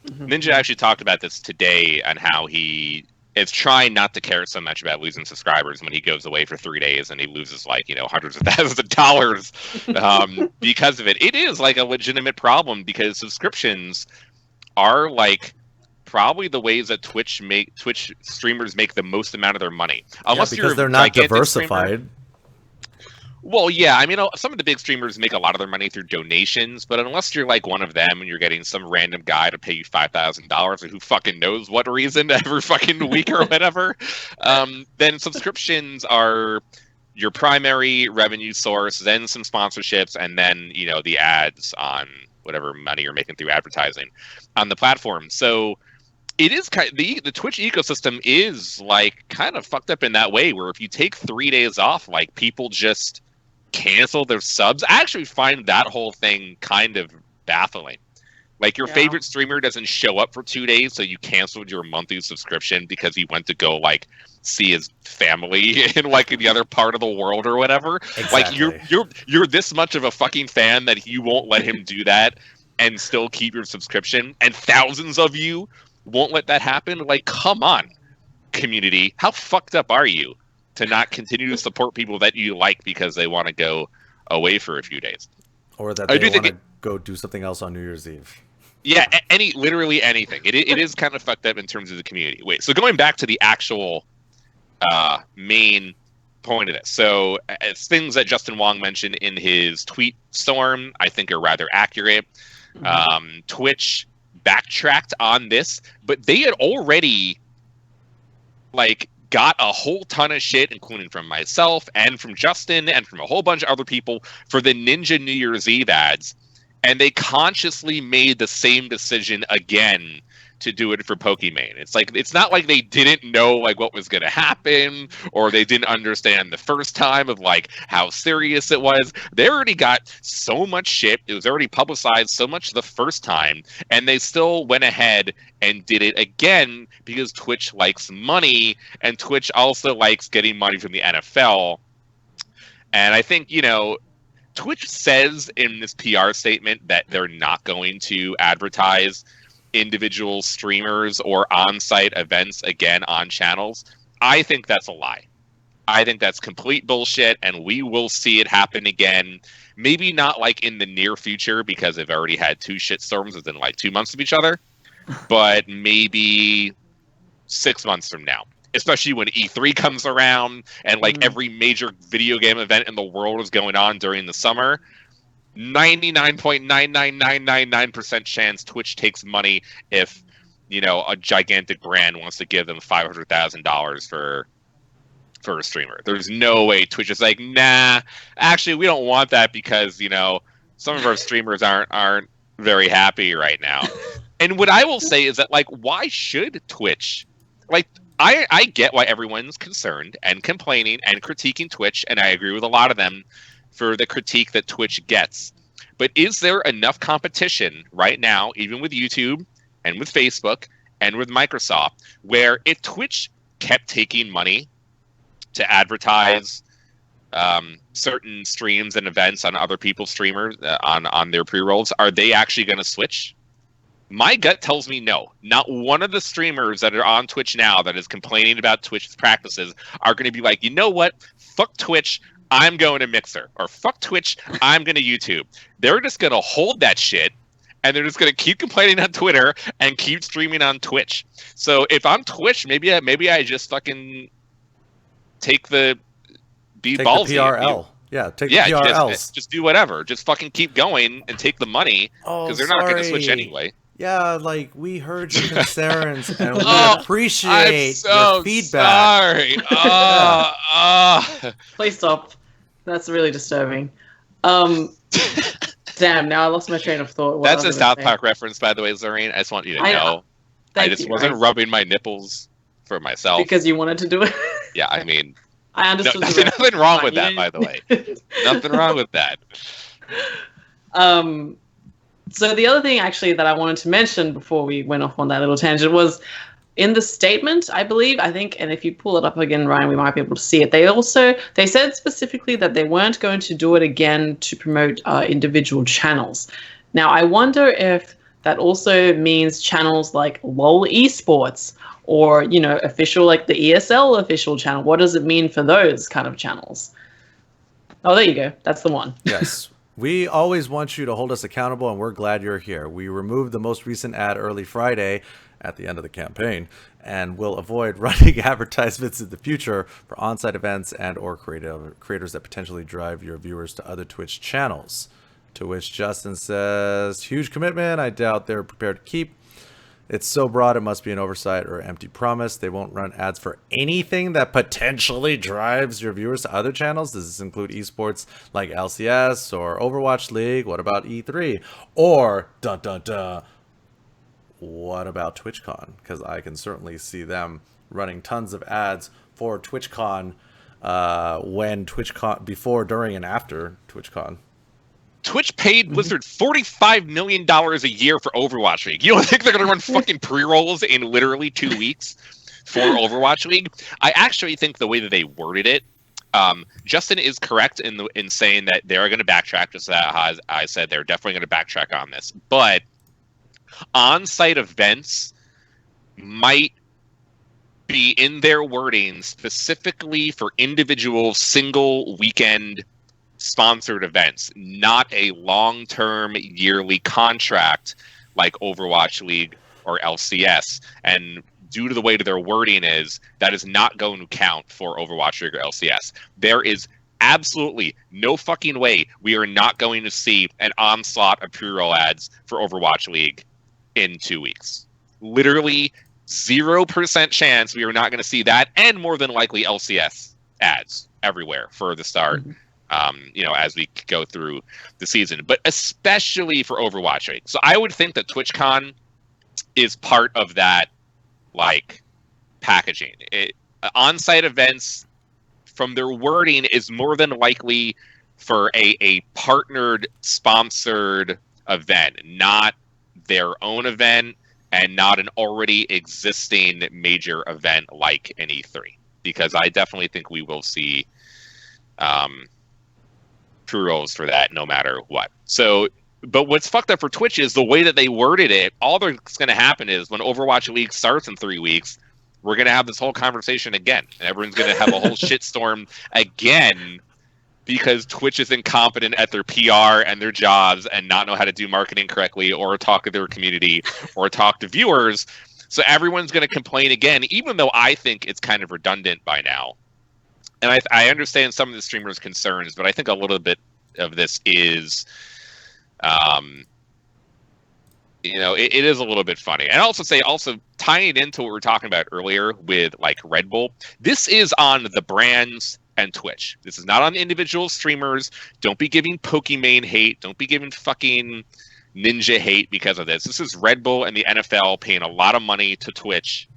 Ninja actually talked about this today on how he is trying not to care so much about losing subscribers when he goes away for 3 days and he loses, like, you know, hundreds of thousands of dollars because of it. It is like a legitimate problem because subscriptions are like probably the ways that Twitch streamers make the most amount of their money. Unless because they're not diversified. Streamer. Well, yeah, I mean, some of the big streamers make a lot of their money through donations, but unless you're like one of them and you're getting some random guy to pay you $5,000 or who fucking knows what reason every fucking week or whatever, then subscriptions are your primary revenue source, then some sponsorships, and then, you know, the ads on whatever money you're making through advertising on the platform. So it is kind of, the Twitch ecosystem is like kind of fucked up in that way, where if you take 3 days off, like people just cancel their subs. I actually find that whole thing kind of baffling. Like your favorite streamer doesn't show up for 2 days, so you canceled your monthly subscription because he went to go like see his family in like the other part of the world or whatever. Exactly. Like you're this much of a fucking fan that you won't let him do that and still keep your subscription, and thousands of you won't let that happen. Like, come on, community, how fucked up are you to not continue to support people that you like because they want to go away for a few days, or that they want to go do something else on New Year's Eve? Yeah, literally anything. It is kind of fucked up in terms of the community. Wait, so going back to the actual main point of this. So things that Justin Wong mentioned in his tweet storm, I think are rather accurate. Twitch backtracked on this, but they had already like got a whole ton of shit, including from myself and from Justin and from a whole bunch of other people, for the Ninja New Year's Eve ads. And they consciously made the same decision again to do it for Pokimane. It's like, it's not like they didn't know like what was going to happen, or they didn't understand the first time of like how serious it was. They already got so much shit. It was already publicized so much the first time, and they still went ahead and did it again because Twitch likes money, and Twitch also likes getting money from the NFL. And I think, you know, Twitch says in this PR statement that they're not going to advertise individual streamers or on-site events again on channels. I think that's a lie. I think that's complete bullshit, and we will see it happen again. Maybe not like in the near future, because they've already had 2 shitstorms within like 2 months of each other, but maybe 6 months from now. Especially when E3 comes around and like every major video game event in the world is going on during the summer. 99.99999% chance Twitch takes money if, you know, a gigantic brand wants to give them $500,000 for for a streamer. There's no way Twitch is like, nah, actually, we don't want that because, you know, some of our streamers aren't very happy right now. And what I will say is that, like, why should Twitch, like, I get why everyone's concerned and complaining and critiquing Twitch, and I agree with a lot of them for the critique that Twitch gets. But is there enough competition right now, even with YouTube and with Facebook and with Microsoft, where if Twitch kept taking money to advertise certain streams and events on other people's streamers, on their pre-rolls, are they actually going to switch? My gut tells me no. Not one of the streamers that are on Twitch now that is complaining about Twitch's practices are going to be like, you know what? Fuck Twitch, I'm going to Mixer. Or fuck Twitch, I'm going to YouTube. They're just going to hold that shit, and they're just going to keep complaining on Twitter and keep streaming on Twitch. So if I'm Twitch, maybe I just fucking take the ballsy. The PRL. Take the PRLs. Just do whatever. Just fucking keep going and take the money because they're not going to switch anyway. Yeah, like, we heard your concerns and we appreciate your feedback. Sorry. Please stop. That's really disturbing. Damn, now I lost my train of thought. That's a South Park reference, by the way, Zorine. I just want you to know. I just wasn't rubbing my nipples for myself. Because you wanted to do it? Yeah, I mean... I understood. Nothing wrong with that, by the way. Nothing wrong with that. So the other thing, actually, that I wanted to mention before we went off on that little tangent was in the statement, I think, and if you pull it up again, Ryan, we might be able to see it. They said specifically that they weren't going to do it again to promote individual channels. Now, I wonder if that also means channels like LOL Esports or, you know, official, like the ESL official channel. What does it mean for those kind of channels? Oh, there you go. That's the one. Yes. We always want you to hold us accountable, and we're glad you're here. We removed the most recent ad early Friday at the end of the campaign, and will avoid running advertisements in the future for on-site events and or creators that potentially drive your viewers to other Twitch channels. To which Justin says, huge commitment. I doubt they're prepared to keep. It's so broad, it must be an oversight or empty promise. They won't run ads for anything that potentially drives your viewers to other channels. Does this include esports like LCS or Overwatch League? What about E3? Or, dun dun dun, what about TwitchCon? Because I can certainly see them running tons of ads for TwitchCon when TwitchCon, before, during, and after TwitchCon. Twitch paid Blizzard $45 million a year for Overwatch League. You don't think they're going to run fucking pre-rolls in literally 2 weeks for Overwatch League? I actually think the way that they worded it, Justin is correct in saying that they are going to backtrack. Just as I said, they're definitely going to backtrack on this. But on-site events might be in their wording specifically for individual single weekend sponsored events, not a long-term yearly contract like Overwatch League or LCS. And due to the way that their wording is, that is not going to count for Overwatch League or LCS. There is absolutely no fucking way we are not going to see an onslaught of pre-roll ads for Overwatch League in 2 weeks. Literally 0% chance we are not going to see that, and more than likely LCS ads everywhere for the start. As we go through the season, but especially for Overwatch League. So I would think that TwitchCon is part of that, like, packaging. On-site events, from their wording, is more than likely for a partnered, sponsored event, not their own event, and not an already existing major event like an E3. Because I definitely think we will see pre-rolls for that no matter what. So, but what's fucked up for Twitch is the way that they worded it. All that's going to happen is when Overwatch League starts in 3 weeks, we're going to have this whole conversation again. And everyone's going to have a whole shitstorm again because Twitch is incompetent at their PR and their jobs and not know how to do marketing correctly or talk to their community or talk to viewers. So everyone's going to complain again, even though I think it's kind of redundant by now. And I understand some of the streamers' concerns, but I think a little bit of this is, it is a little bit funny. And also tying it into what we were talking about earlier with like Red Bull, this is on the brands and Twitch. This is not on individual streamers. Don't be giving Pokimane hate. Don't be giving fucking Ninja hate because of this. This is Red Bull and the NFL paying a lot of money to Twitch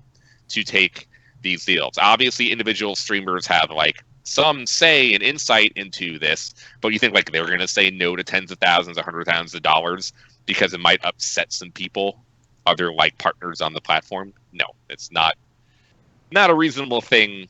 to take these deals. Obviously, individual streamers have like some say and insight into this, but you think like they were going to say no to tens of thousands, $100,000s of dollars because it might upset some people, other like partners on the platform? No, it's not a reasonable thing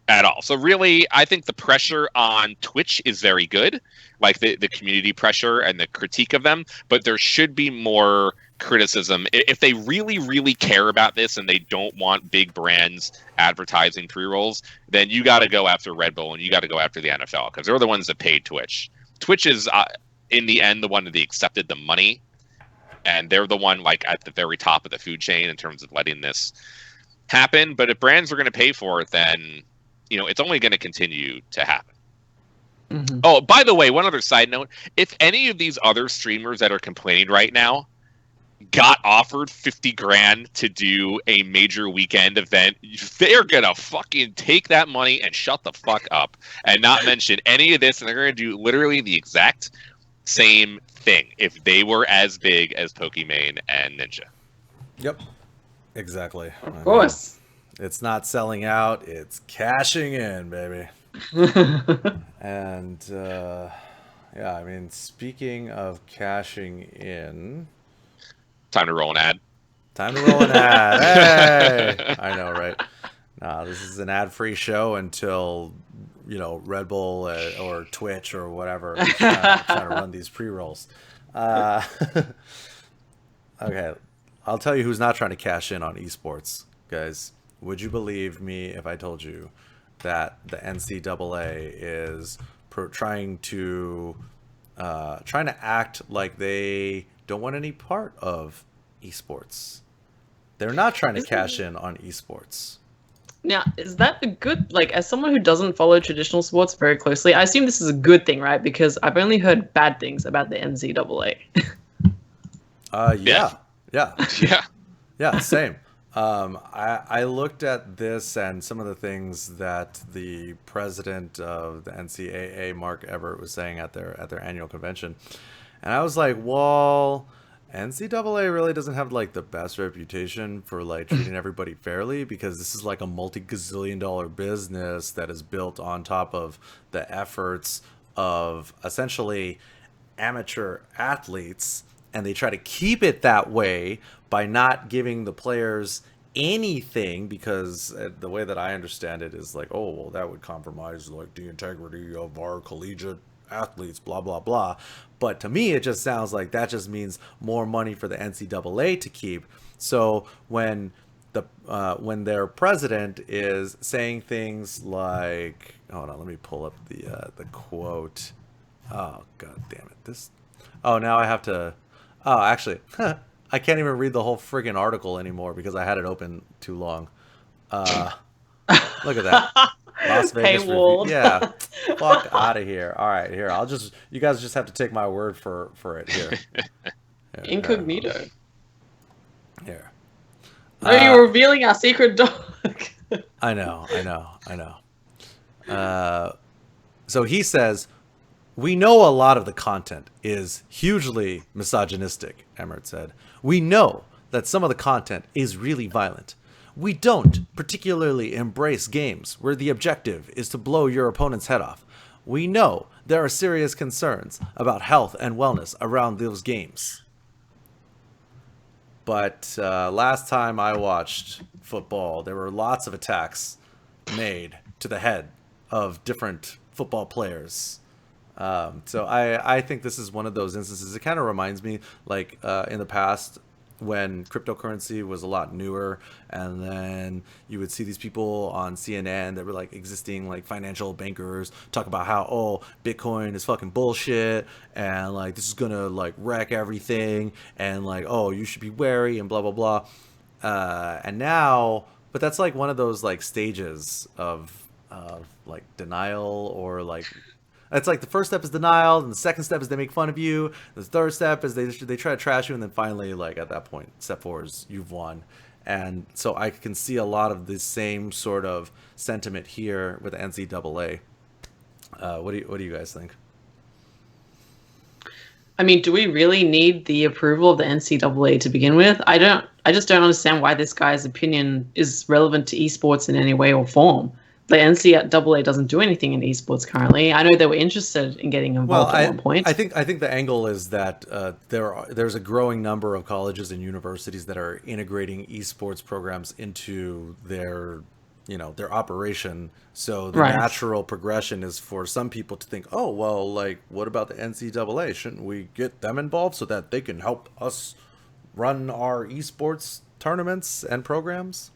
at all. So really, I think the pressure on Twitch is very good, like the community pressure and the critique of them, but there should be more criticism. If they really, really care about this and they don't want big brands advertising pre-rolls, then you got to go after Red Bull and you got to go after the NFL because they're the ones that paid Twitch. Twitch is, in the end, the one that accepted the money, and they're the one like at the very top of the food chain in terms of letting this happen. But if brands are going to pay for it, then it's only going to continue to happen. Mm-hmm. Oh, by the way, one other side note: if any of these other streamers that are complaining right now got offered $50,000 to do a major weekend event, they're gonna fucking take that money and shut the fuck up and not mention any of this, and they're gonna do literally the exact same thing if they were as big as Pokimane and Ninja. Yep, exactly. Of course. It's not selling out, it's cashing in, baby. And yeah, I mean, speaking of cashing in, time to roll an ad. Hey! I know, right? Nah, this is an ad-free show until Red Bull or Twitch or whatever trying to run these pre-rolls. Okay, I'll tell you who's not trying to cash in on esports, guys. Would you believe me if I told you that the NCAA is trying to act like they don't want any part of esports? They're not trying to cash in on esports. Now, is that a good, like, as someone who doesn't follow traditional sports very closely, I assume this is a good thing, right? Because I've only heard bad things about the NCAA. Yeah, same. I looked at this and some of the things that the president of the NCAA, Mark Everett, was saying at their annual convention, and I was like, well, NCAA really doesn't have like the best reputation for like treating everybody fairly, because this is like a multi-gazillion-dollar business that is built on top of the efforts of essentially amateur athletes, and they try to keep it that way by not giving the players anything, because the way that I understand it is like, oh, well, that would compromise like the integrity of our collegiate athletes, blah blah blah. But to me, it just sounds like that just means more money for the NCAA to keep. So when their president is saying things like, hold on, let me pull up the quote. Oh god damn it! Now I have to. Oh, actually, I can't even read the whole friggin' article anymore because I had it open too long. Look at that. Las Vegas review. Yeah. Fuck out of here. All right, here. You guys just have to take my word for it here. Incognito. Here. No, you're revealing our secret dog. I know. So he says, we know a lot of the content is hugely misogynistic, Emmert said. We know that some of the content is really violent. We don't particularly embrace games where the objective is to blow your opponent's head off. We know there are serious concerns about health and wellness around those games. But last time I watched football, there were lots of attacks made to the head of different football players. So I think this is one of those instances. It kind of reminds me, like in the past, when cryptocurrency was a lot newer, and then you would see these people on CNN that were like existing like financial bankers talk about how, oh, Bitcoin is fucking bullshit, and like this is gonna like wreck everything, and like, oh, you should be wary, and blah blah blah. And now, but that's like one of those like stages of like denial, or like, it's like the first step is denial, and the second step is they make fun of you. The third step is they try to trash you, and then finally, like at that point, step 4 is you've won. And so I can see a lot of the same sort of sentiment here with NCAA. What do you guys think? I mean, do we really need the approval of the NCAA to begin with? I just don't understand why this guy's opinion is relevant to esports in any way or form. The NCAA doesn't do anything in esports currently. I know they were interested in getting involved at one point. I think the angle is that there's a growing number of colleges and universities that are integrating esports programs into their operation. So the natural progression is for some people to think, oh, well, like, what about the NCAA? Shouldn't we get them involved so that they can help us run our esports tournaments and programs?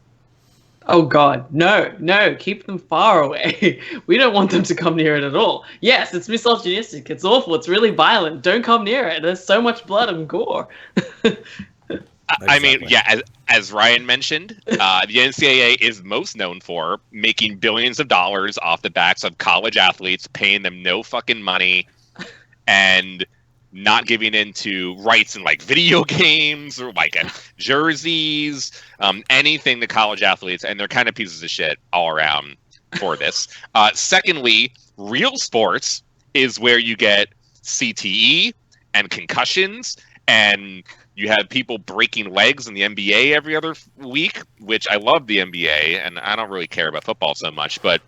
Oh God, no, keep them far away. We don't want them to come near it at all. Yes, it's misogynistic, it's awful, it's really violent. Don't come near it. There's so much blood and gore. I mean, yeah, as Ryan mentioned, the NCAA is most known for making billions of dollars off the backs of college athletes, paying them no fucking money, and not giving into rights in like video games or like jerseys, anything to college athletes, and they're kind of pieces of shit all around for this. Secondly, real sports is where you get CTE and concussions, and you have people breaking legs in the NBA every other week, which I love the NBA, and I don't really care about football so much, but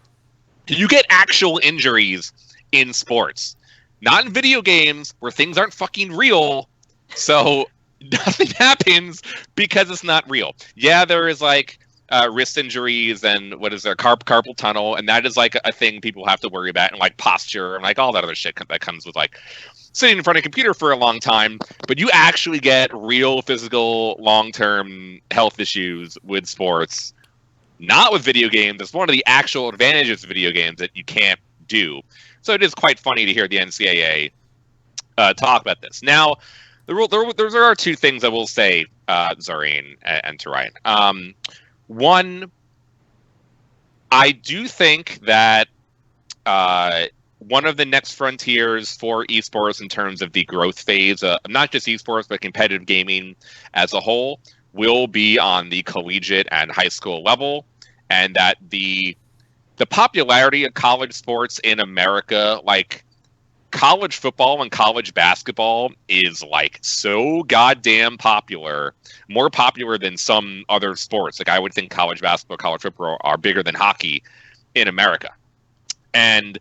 you get actual injuries in sports. Not in video games where things aren't fucking real, so nothing happens because it's not real. Yeah, there is like wrist injuries and what is there, carpal tunnel, and that is like a thing people have to worry about, and like posture and like all that other shit that comes with like sitting in front of a computer for a long time. But you actually get real physical, long-term health issues with sports, not with video games. It's one of the actual advantages of video games that you can't do. So it is quite funny to hear the NCAA talk about this. Now, there are two things I will say, Zorine and to Ryan. One, I do think that one of the next frontiers for esports in terms of the growth phase, not just esports, but competitive gaming as a whole, will be on the collegiate and high school level, and that the popularity of college sports in America, like college football and college basketball, is like so goddamn popular, more popular than some other sports. Like I would think college basketball, college football are bigger than hockey in America. And,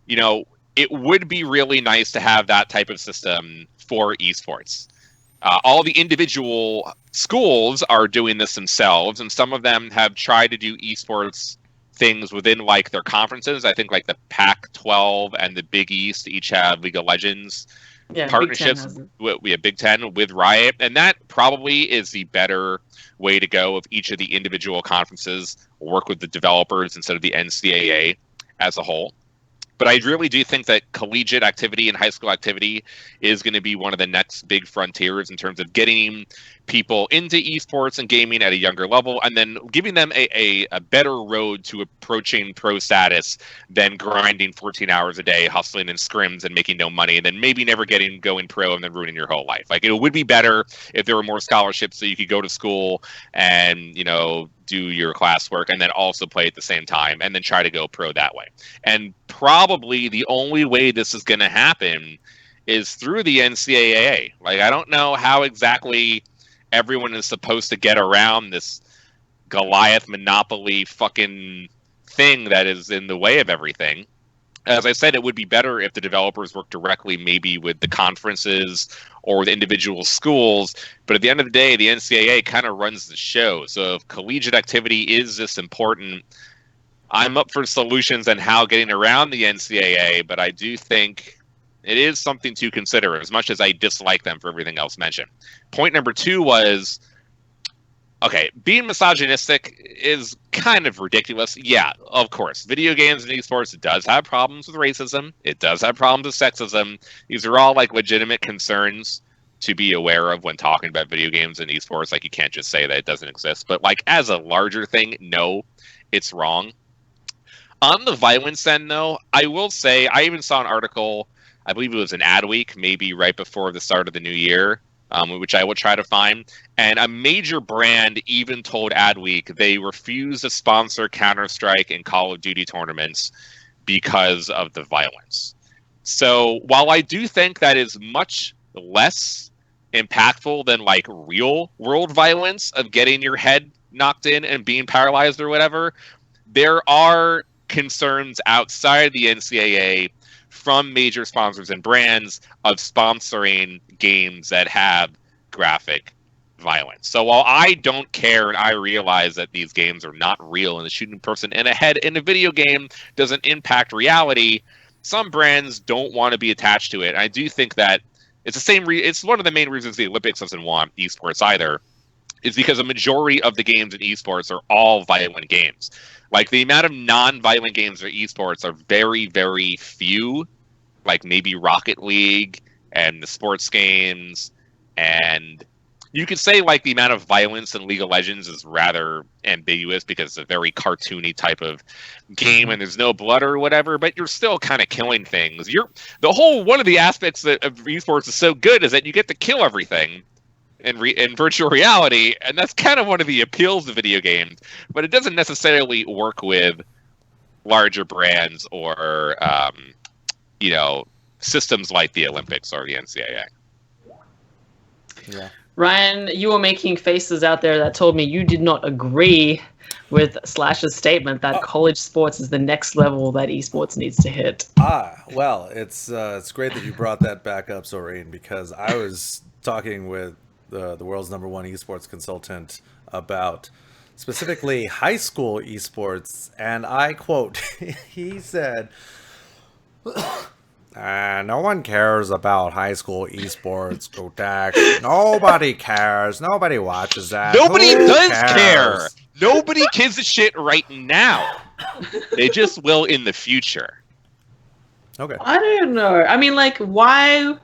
you know, it would be really nice to have that type of system for esports. All the individual schools are doing this themselves, and some of them have tried to do esports things within like their conferences. I think like the Pac-12 and the Big East each have League of Legends partnerships. We have Big Ten with Riot, and that probably is the better way to go. If each of the individual conferences work with the developers instead of the NCAA as a whole. But I really do think that collegiate activity and high school activity is going to be one of the next big frontiers in terms of getting people into esports and gaming at a younger level, and then giving them a better road to approaching pro status than grinding 14 hours a day, hustling in scrims and making no money, and then maybe never going pro and then ruining your whole life. Like, it would be better if there were more scholarships so you could go to school and, you know, do your classwork and then also play at the same time and then try to go pro that way. And probably the only way this is going to happen is through the NCAA. Like, I don't know how exactly everyone is supposed to get around this Goliath monopoly fucking thing that is in the way of everything. As I said, it would be better if the developers work directly maybe with the conferences or the individual schools. But at the end of the day, the NCAA kind of runs the show. So if collegiate activity is this important, I'm up for solutions on how getting around the NCAA, but I do think it is something to consider, as much as I dislike them for everything else mentioned. Point number two was, okay, being misogynistic is kind of ridiculous. Yeah, of course. Video games and esports does have problems with racism. It does have problems with sexism. These are all like legitimate concerns to be aware of when talking about video games and esports. Like, you can't just say that it doesn't exist. But like, as a larger thing, no, it's wrong. On the violence end, though, I will say, I even saw an article, I believe it was an Adweek, maybe right before the start of the new year, which I will try to find. And a major brand even told Adweek they refuse to sponsor Counter-Strike and Call of Duty tournaments because of the violence. So while I do think that is much less impactful than like real world violence of getting your head knocked in and being paralyzed or whatever, there are concerns outside the NCAA from major sponsors and brands of sponsoring games that have graphic violence. So while I don't care and I realize that these games are not real and the shooting a person in a head in a video game doesn't impact reality, some brands don't want to be attached to it. And I do think that it's the same. It's one of the main reasons the Olympics doesn't want esports either, is because a majority of the games in esports are all violent games. Like the amount of non-violent games for esports are very, very few. Like maybe Rocket League and the sports games, and you could say like the amount of violence in League of Legends is rather ambiguous because it's a very cartoony type of game and there's no blood or whatever, but you're still kind of killing things. One of the aspects of esports is so good is that you get to kill everything in virtual reality, and that's kind of one of the appeals of video games, but it doesn't necessarily work with larger brands or systems like the Olympics or the NCAA. Yeah. Ryan, you were making faces out there that told me you did not agree with Slasher's statement that college sports is the next level that esports needs to hit. Well, it's great that you brought that back up, Zorine, because I was talking with the world's #1 esports consultant about specifically high school esports, and I quote, he said, no one cares about high school esports, gootecks. Nobody cares. Nobody watches that. Nobody Who does cares? care. Nobody gives a shit right now. They just will in the future. Okay. I don't know. I mean, like, why?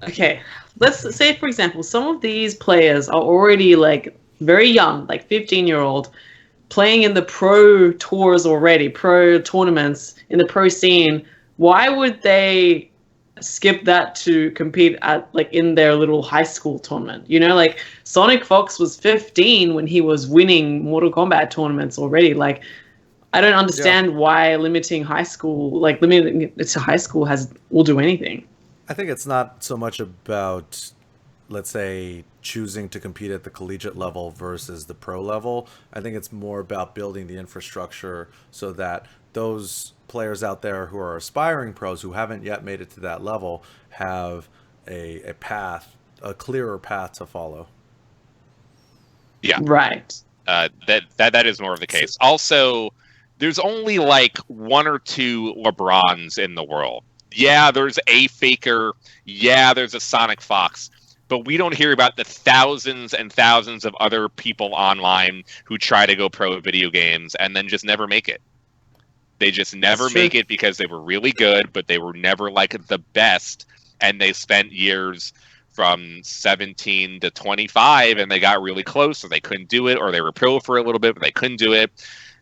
Okay, let's say, for example, some of these players are already, like, very young, like 15-year-old, playing in the pro tours already, pro tournaments, in the pro scene. Why would they skip that to compete at like in their little high school tournament? You know, like Sonic Fox was 15 when he was winning Mortal Kombat tournaments already. Like, I don't understand why limiting it to high school will do anything. I think it's not so much about, let's say, choosing to compete at the collegiate level versus the pro level. I think it's more about building the infrastructure so that those players out there who are aspiring pros who haven't yet made it to that level have a clearer path to follow. Yeah. Right. That is more of the case. Also, there's only like one or two LeBrons in the world. Yeah, there's a Faker. Yeah, there's a Sonic Fox. But we don't hear about the thousands and thousands of other people online who try to go pro at video games and then just never make it. They just never make it because they were really good, but they were never like the best. And they spent years from 17 to 25 and they got really close, or they couldn't do it, or they were pro for a little bit, but they couldn't do it.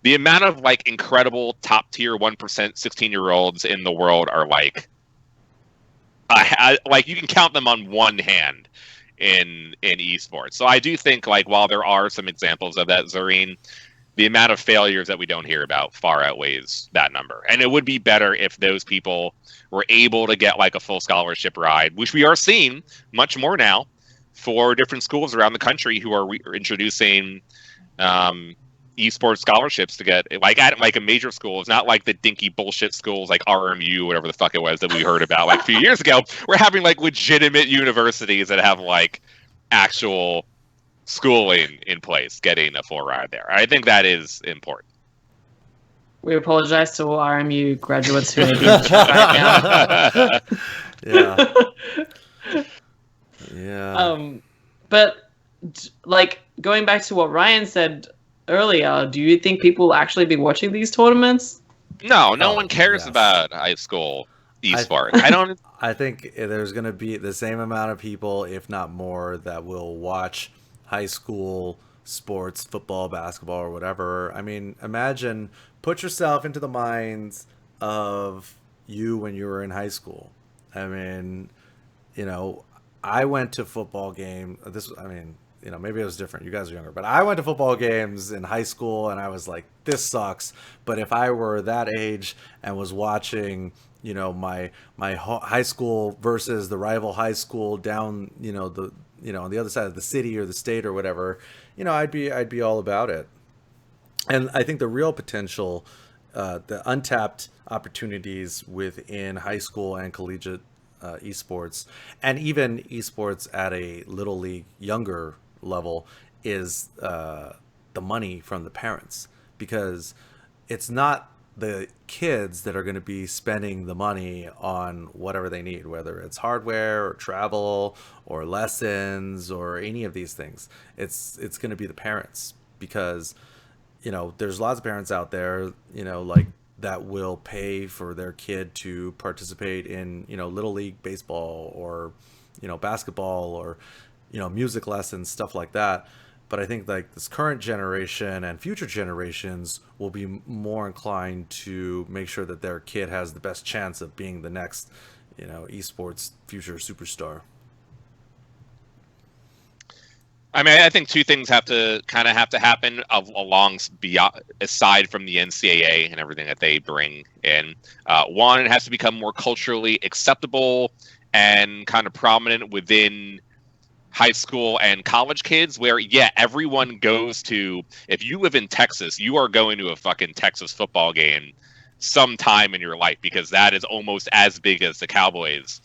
The amount of like incredible top tier 1% 16-year-olds in the world are like, like you can count them on one hand in esports. So I do think like while there are some examples of that, Zorine, the amount of failures that we don't hear about far outweighs that number. And it would be better if those people were able to get like a full scholarship ride, which we are seeing much more now for different schools around the country who are introducing esports scholarships to get like at like a major school. It's not like the dinky bullshit schools like RMU, whatever the fuck it was that we heard about like a few years ago. We're having like legitimate universities that have like actual schooling in place, getting a full ride there. I think that is important. We apologize to all RMU graduates who may be in the chat right Yeah. Yeah. now. But like going back to what Ryan said earlier, do you think people will actually be watching these tournaments? No one cares about high school esports. I think there's going to be the same amount of people, if not more, that will watch high school sports, football, basketball, or whatever. I mean, put yourself into the minds of you when you were in high school. I mean, I went to football game. Maybe it was different. You guys are younger, but I went to football games in high school, and I was like, "This sucks." But if I were that age and was watching, my high school versus the rival high school down, on the other side of the city or the state or whatever, I'd be all about it. And I think the real potential, the untapped opportunities within high school and collegiate esports, and even esports at a little league younger level, is the money from the parents, because it's not the kids that are going to be spending the money on whatever they need, whether it's hardware or travel or lessons or any of these things. It's going to be the parents, because there's lots of parents out there, like that will pay for their kid to participate in, little league baseball or, basketball or, music lessons, stuff like that. But I think like this current generation and future generations will be more inclined to make sure that their kid has the best chance of being the next, esports future superstar. I mean, I think two things have to happen aside from the NCAA and everything that they bring in. One, it has to become more culturally acceptable and kind of prominent within high school and college kids, where everyone goes to. If you live in Texas, you are going to a fucking Texas football game sometime in your life, because that is almost as big as the Cowboys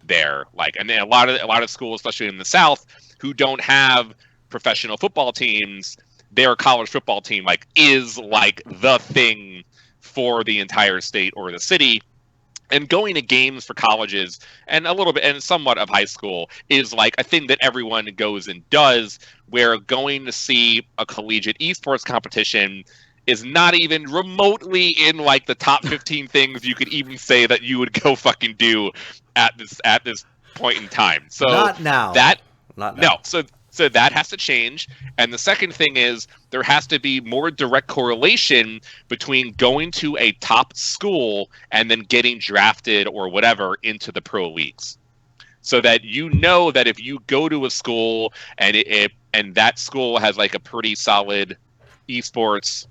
there. Like, and then a lot of schools, especially in the South, who don't have professional football teams, their college football team is like the thing for the entire state or the city. And going to games for colleges and a little bit and somewhat of high school is like a thing that everyone goes and does, where going to see a collegiate esports competition is not even remotely in like the top 15 things you could even say that you would go fucking do at this point in time. So not now. So that has to change. And the second thing is there has to be more direct correlation between going to a top school and then getting drafted or whatever into the pro leagues. So that that if you go to a school and that school has like a pretty solid esports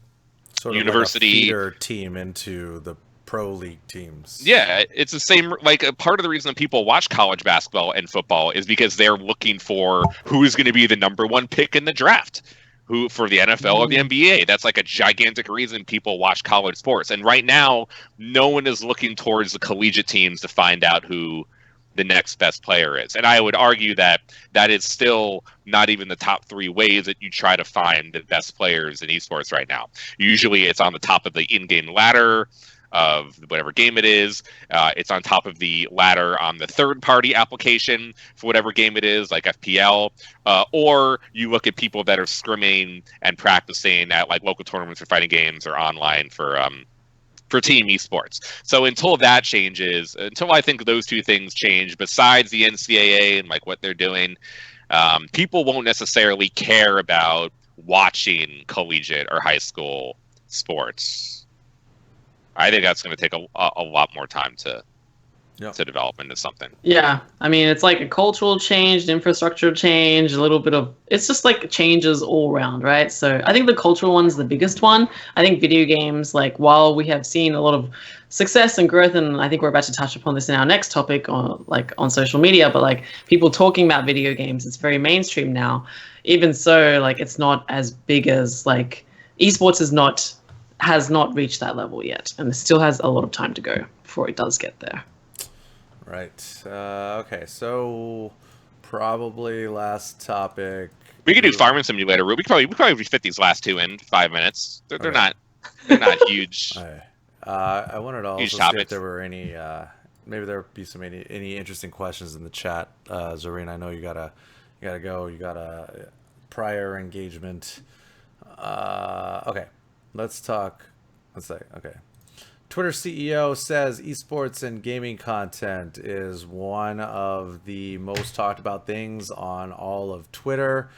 sort of university, like a feeder team into the pro league teams. Yeah, it's the same. Like, a part of the reason that people watch college basketball and football is because they're looking for who's going to be the number one pick in the draft, who for the NFL or the NBA. That's like a gigantic reason people watch college sports. And right now, no one is looking towards the collegiate teams to find out who the next best player is. And I would argue that is still not even the top three ways that you try to find the best players in esports right now. Usually it's on the top of the in-game ladder of whatever game it is. It's on top of the ladder on the third-party application for whatever game it is, like FPL. Or you look at people that are scrimming and practicing at like local tournaments or fighting games or online for team esports. So until that changes, until I think those two things change, besides the NCAA and like what they're doing, people won't necessarily care about watching collegiate or high school sports. I think that's going to take a lot more time to develop into something. Yeah, I mean, it's like a cultural change, an infrastructure change, a little bit of, it's just like changes all around, right? So I think the cultural one's the biggest one. I think video games, like, while we have seen a lot of success and growth, and I think we're about to touch upon this in our next topic on social media, but like people talking about video games, it's very mainstream now. Even so, like, it's not as big as like esports has not reached that level yet, and it still has a lot of time to go before it does get there. Right. Okay, so probably last topic. We could do Farming Simulator. We probably fit these last two in 5 minutes. They're not huge. I wanted to also see if there were any. Maybe there would be any interesting questions in the chat. Zorine, I know you gotta go. You got a prior engagement. Okay. Let's talk. Okay. Twitter CEO says esports and gaming content is one of the most talked about things on all of Twitter.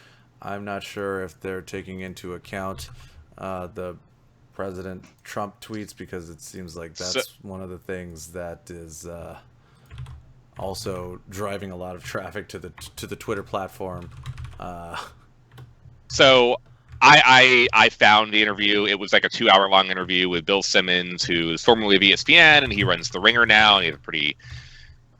I'm not sure if they're taking into account the President Trump tweets, because it seems like that's one of the things that is also driving a lot of traffic to the Twitter platform. So I found the interview. It was like a 2-hour long interview with Bill Simmons, who is formerly of ESPN, and he runs The Ringer now, and he has a pretty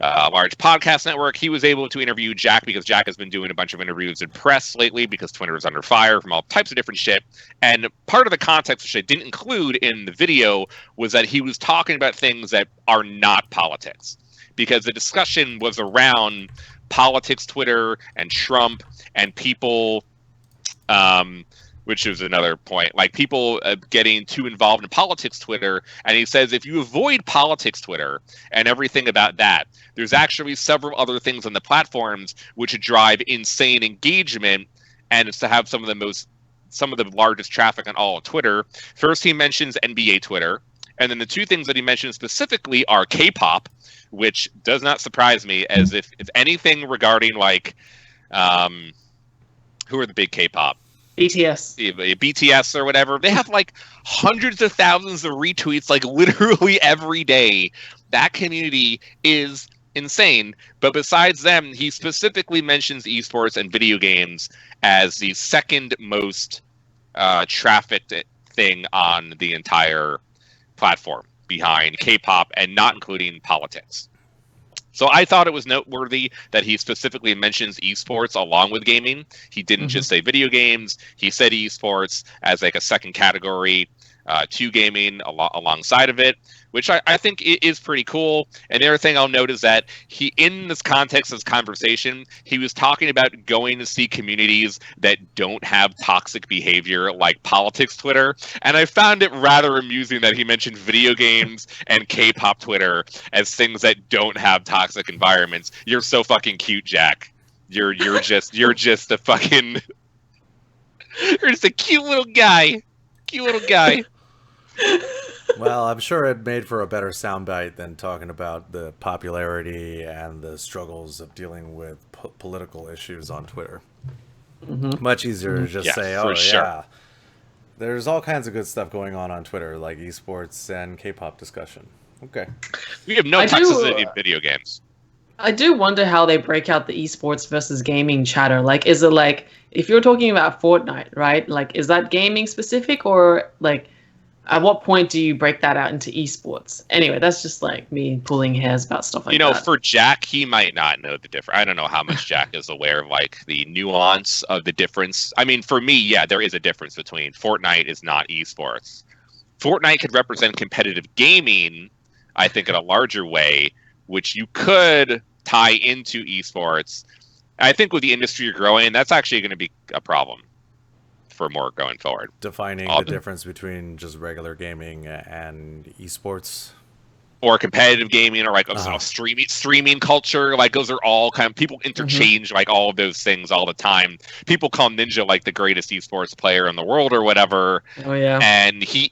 large podcast network. He was able to interview Jack because Jack has been doing a bunch of interviews in press lately because Twitter is under fire from all types of different shit. And part of the context, which I didn't include in the video, was that he was talking about things that are not politics, because the discussion was around politics, Twitter, and Trump, and people, which is another point, like people getting too involved in politics Twitter. And he says if you avoid politics Twitter and everything about that, there's actually several other things on the platforms which drive insane engagement, and it's to have some of the largest traffic on all of Twitter. First, he mentions NBA Twitter, and then the two things that he mentions specifically are K-pop, which does not surprise me, as if anything regarding like who are the big K-pop? BTS or whatever. They have like hundreds of thousands of retweets like literally every day. That community is insane. But besides them, he specifically mentions esports and video games as the second most trafficked thing on the entire platform, behind K-pop and not including politics. So I thought it was noteworthy that he specifically mentions esports along with gaming. He didn't just say video games. He said esports as like a second category to gaming alongside of it, which I think is pretty cool. And the other thing I'll note is that he, in this context of this conversation, he was talking about going to see communities that don't have toxic behavior like politics Twitter. And I found it rather amusing that he mentioned video games and K-pop Twitter as things that don't have toxic environments. You're so fucking cute, Jack. You're just a fucking you're just a cute little guy. Cute little guy. Well, I'm sure it made for a better soundbite than talking about the popularity and the struggles of dealing with political issues on Twitter. Much easier to just say, oh, yeah. There's all kinds of good stuff going on Twitter, like esports and K-pop discussion. Okay. We have no toxicity in video games. I do wonder how they break out the esports versus gaming chatter. Like, is it like, if you're talking about Fortnite, right? Like, is that gaming specific, or like, at what point do you break that out into esports? Anyway, that's just like me pulling hairs about stuff like that. For Jack, he might not know the difference. I don't know how much Jack is aware of like the nuance of the difference. I mean, for me, yeah, there is a difference between Fortnite is not esports. Fortnite could represent competitive gaming, I think, in a larger way, which you could tie into esports. I think with the industry growing, that's actually going to be a problem for more going forward. Defining the difference between just regular gaming and esports, or competitive gaming, or like streaming culture. Like those are all kind of, people interchange like all of those things all the time. People call Ninja like the greatest esports player in the world or whatever. Oh yeah, and he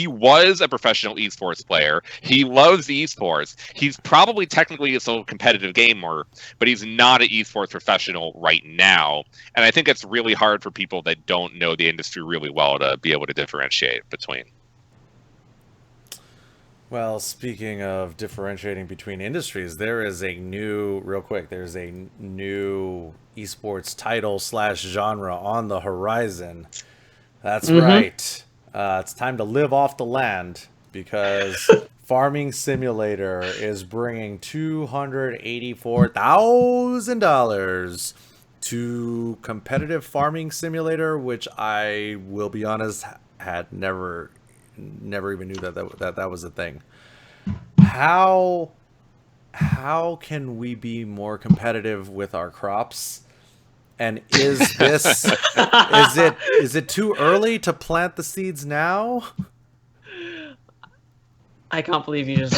was a professional esports player. He loves esports. He's probably technically a sort of competitive gamer, but he's not an esports professional right now. And I think it's really hard for people that don't know the industry really well to be able to differentiate between. Well, speaking of differentiating between industries, there's a new esports title / genre on the horizon. That's right. It's time to live off the land, because Farming Simulator is bringing $284,000 to competitive Farming Simulator, which I will be honest, had never even knew that was a thing. How can we be more competitive with our crops? And is it too early to plant the seeds now? I can't believe you just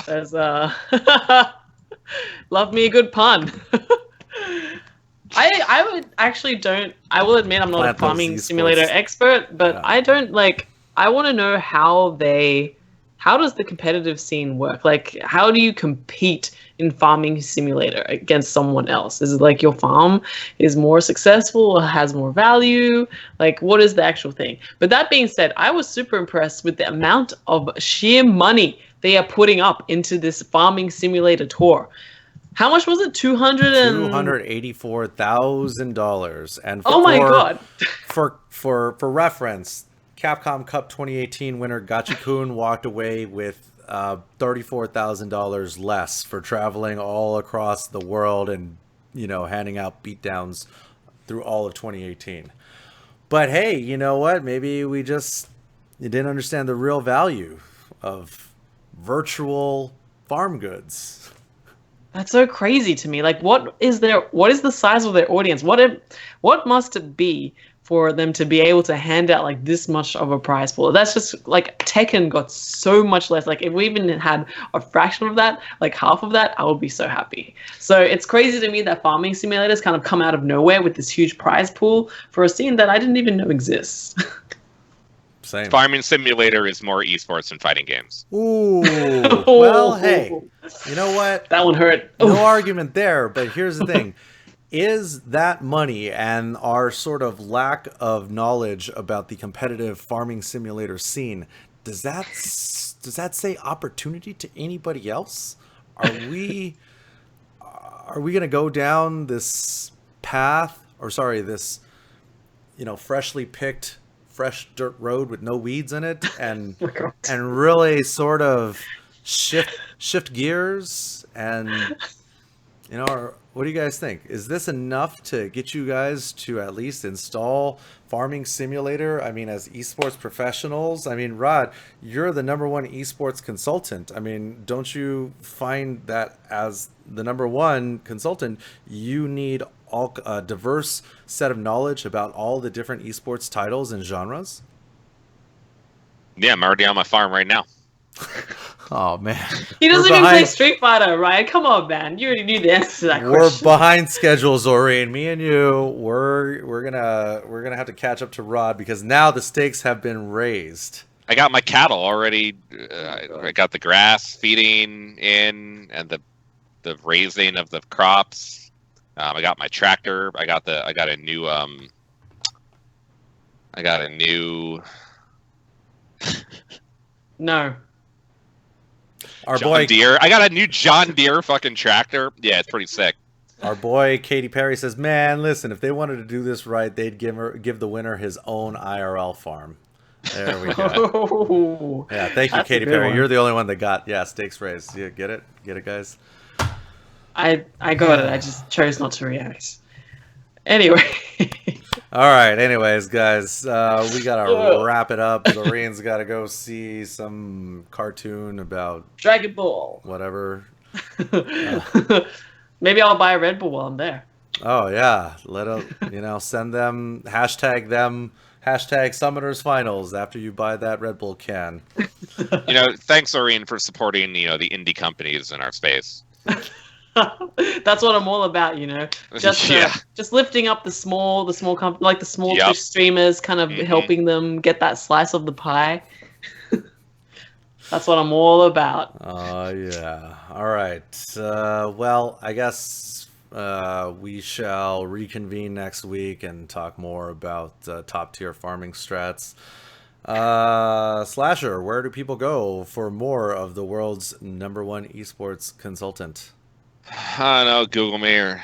there's love me a good pun. I would actually I will admit I'm not a farming simulator expert, but yeah. I want to know how does the competitive scene work? Like, how do you compete in Farming Simulator against someone else? Is it like your farm is more successful or has more value? Like, what is the actual thing? But that being said, I was super impressed with the amount of sheer money they are putting up into this farming simulator tour. How much was it? $284,000. And oh my god! For reference, Capcom Cup 2018 winner Gachi-kun walked away with $34,000 less for traveling all across the world and handing out beatdowns through all of 2018. But hey, you know what? Maybe you didn't understand the real value of virtual farm goods. That's so crazy to me. Like, what is the size of their audience? What must it be for them to be able to hand out like this much of a prize pool? That's just like Tekken got so much less. Like, if we even had a fraction of that, like half of that, I would be so happy. So it's crazy to me that farming simulators kind of come out of nowhere with this huge prize pool for a scene that I didn't even know exists. Same. Farming Simulator is more esports than fighting games. Ooh. Well, hey, you know what? That one hurt. No argument there, but here's the thing. Is that money and our sort of lack of knowledge about the competitive farming simulator scene, does that say opportunity to anybody else? Are we going to go down this path, this freshly picked fresh dirt road with no weeds in it, and really sort of shift gears? And what do you guys think? Is this enough to get you guys to at least install farming simulator? I mean, as esports professionals, I mean, Rod, you're the #1 esports consultant. I mean, don't you find that as the #1 consultant, you need a diverse set of knowledge about all the different esports titles and genres? Yeah, I'm already on my farm right now. Oh man, he doesn't even play Street Fighter, right? Come on, man, you already knew the answer to that question. We're behind schedule, Zorine. Me and you, we're gonna have to catch up to Rod because now the stakes have been raised. I got my cattle already. I got the grass feeding in and the raising of the crops. I got my tractor. I got a new No. John Deere. I got a new John Deere fucking tractor. Yeah, it's pretty sick. Our boy Katy Perry says, "Man, listen, if they wanted to do this right, they'd give the winner his own IRL farm." There we go. Yeah, thank you, Katy Perry. You're the only one that got stakes raised. Yeah, get it, guys. I got it. I just chose not to react. Anyway. All right. Anyways, guys, we gotta wrap it up. Zorine's gotta go see some cartoon about Dragon Ball. Whatever. Maybe I'll buy a Red Bull while I'm there. Oh yeah, send them hashtag Summoners Finals after you buy that Red Bull can. Thanks, Zorine, for supporting the indie companies in our space. That's what I'm all about, just lifting up the small company, like the small Twitch streamers, kind of helping them get that slice of the pie. That's what I'm all about. Oh yeah. All right. Well, I guess we shall reconvene next week and talk more about top tier farming strats. Slasher, where do people go for more of the world's #1 esports consultant? I don't know, Google me or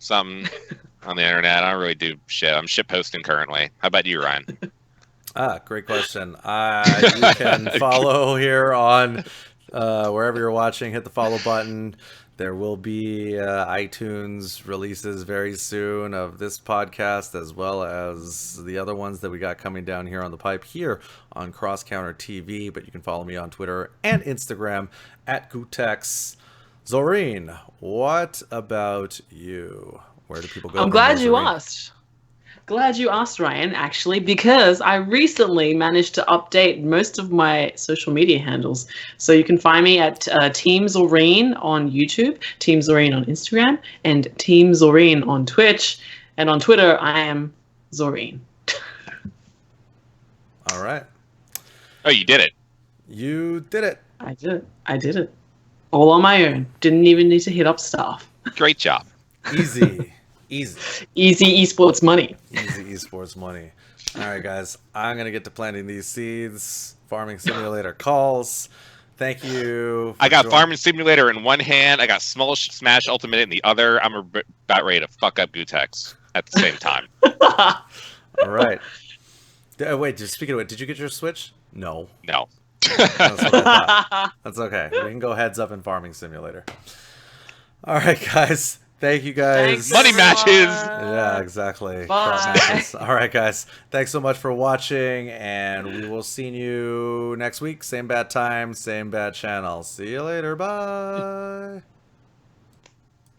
something on the internet. I don't really do shit. I'm shit posting currently. How about you, Ryan? Great question. You can follow here on wherever you're watching. Hit the follow button. There will be iTunes releases very soon of this podcast, as well as the other ones that we got coming down here on the pipe here on Cross Counter TV. But you can follow me on Twitter and Instagram at gootecks. Zorine, what about you? Where do people go? I'm glad you asked. Glad you asked, Ryan, actually, because I recently managed to update most of my social media handles. So you can find me at Team Zorine on YouTube, Team Zorine on Instagram, and Team Zorine on Twitch. And on Twitter, I am Zorine. All right. Oh, you did it. You did it. I did it. All on my own. Didn't even need to hit up staff. Great job. Easy. Easy esports money. Easy esports money. All right, guys. I'm going to get to planting these seeds. Farming Simulator calls. Thank you. I got Farming Simulator in one hand. I got Smash Ultimate in the other. I'm about ready to fuck up Gootecks at the same time. All right. Wait, speaking of it, did you get your Switch? No. No. That's what I thought. That's okay. We can go heads up in Farming Simulator. All right, guys. Thank you, guys. Thanks, Money matches. Yeah, exactly. Bye. Crap matches. All right, guys. Thanks so much for watching, and we will see you next week. Same bad time, same bad channel. See you later. Bye.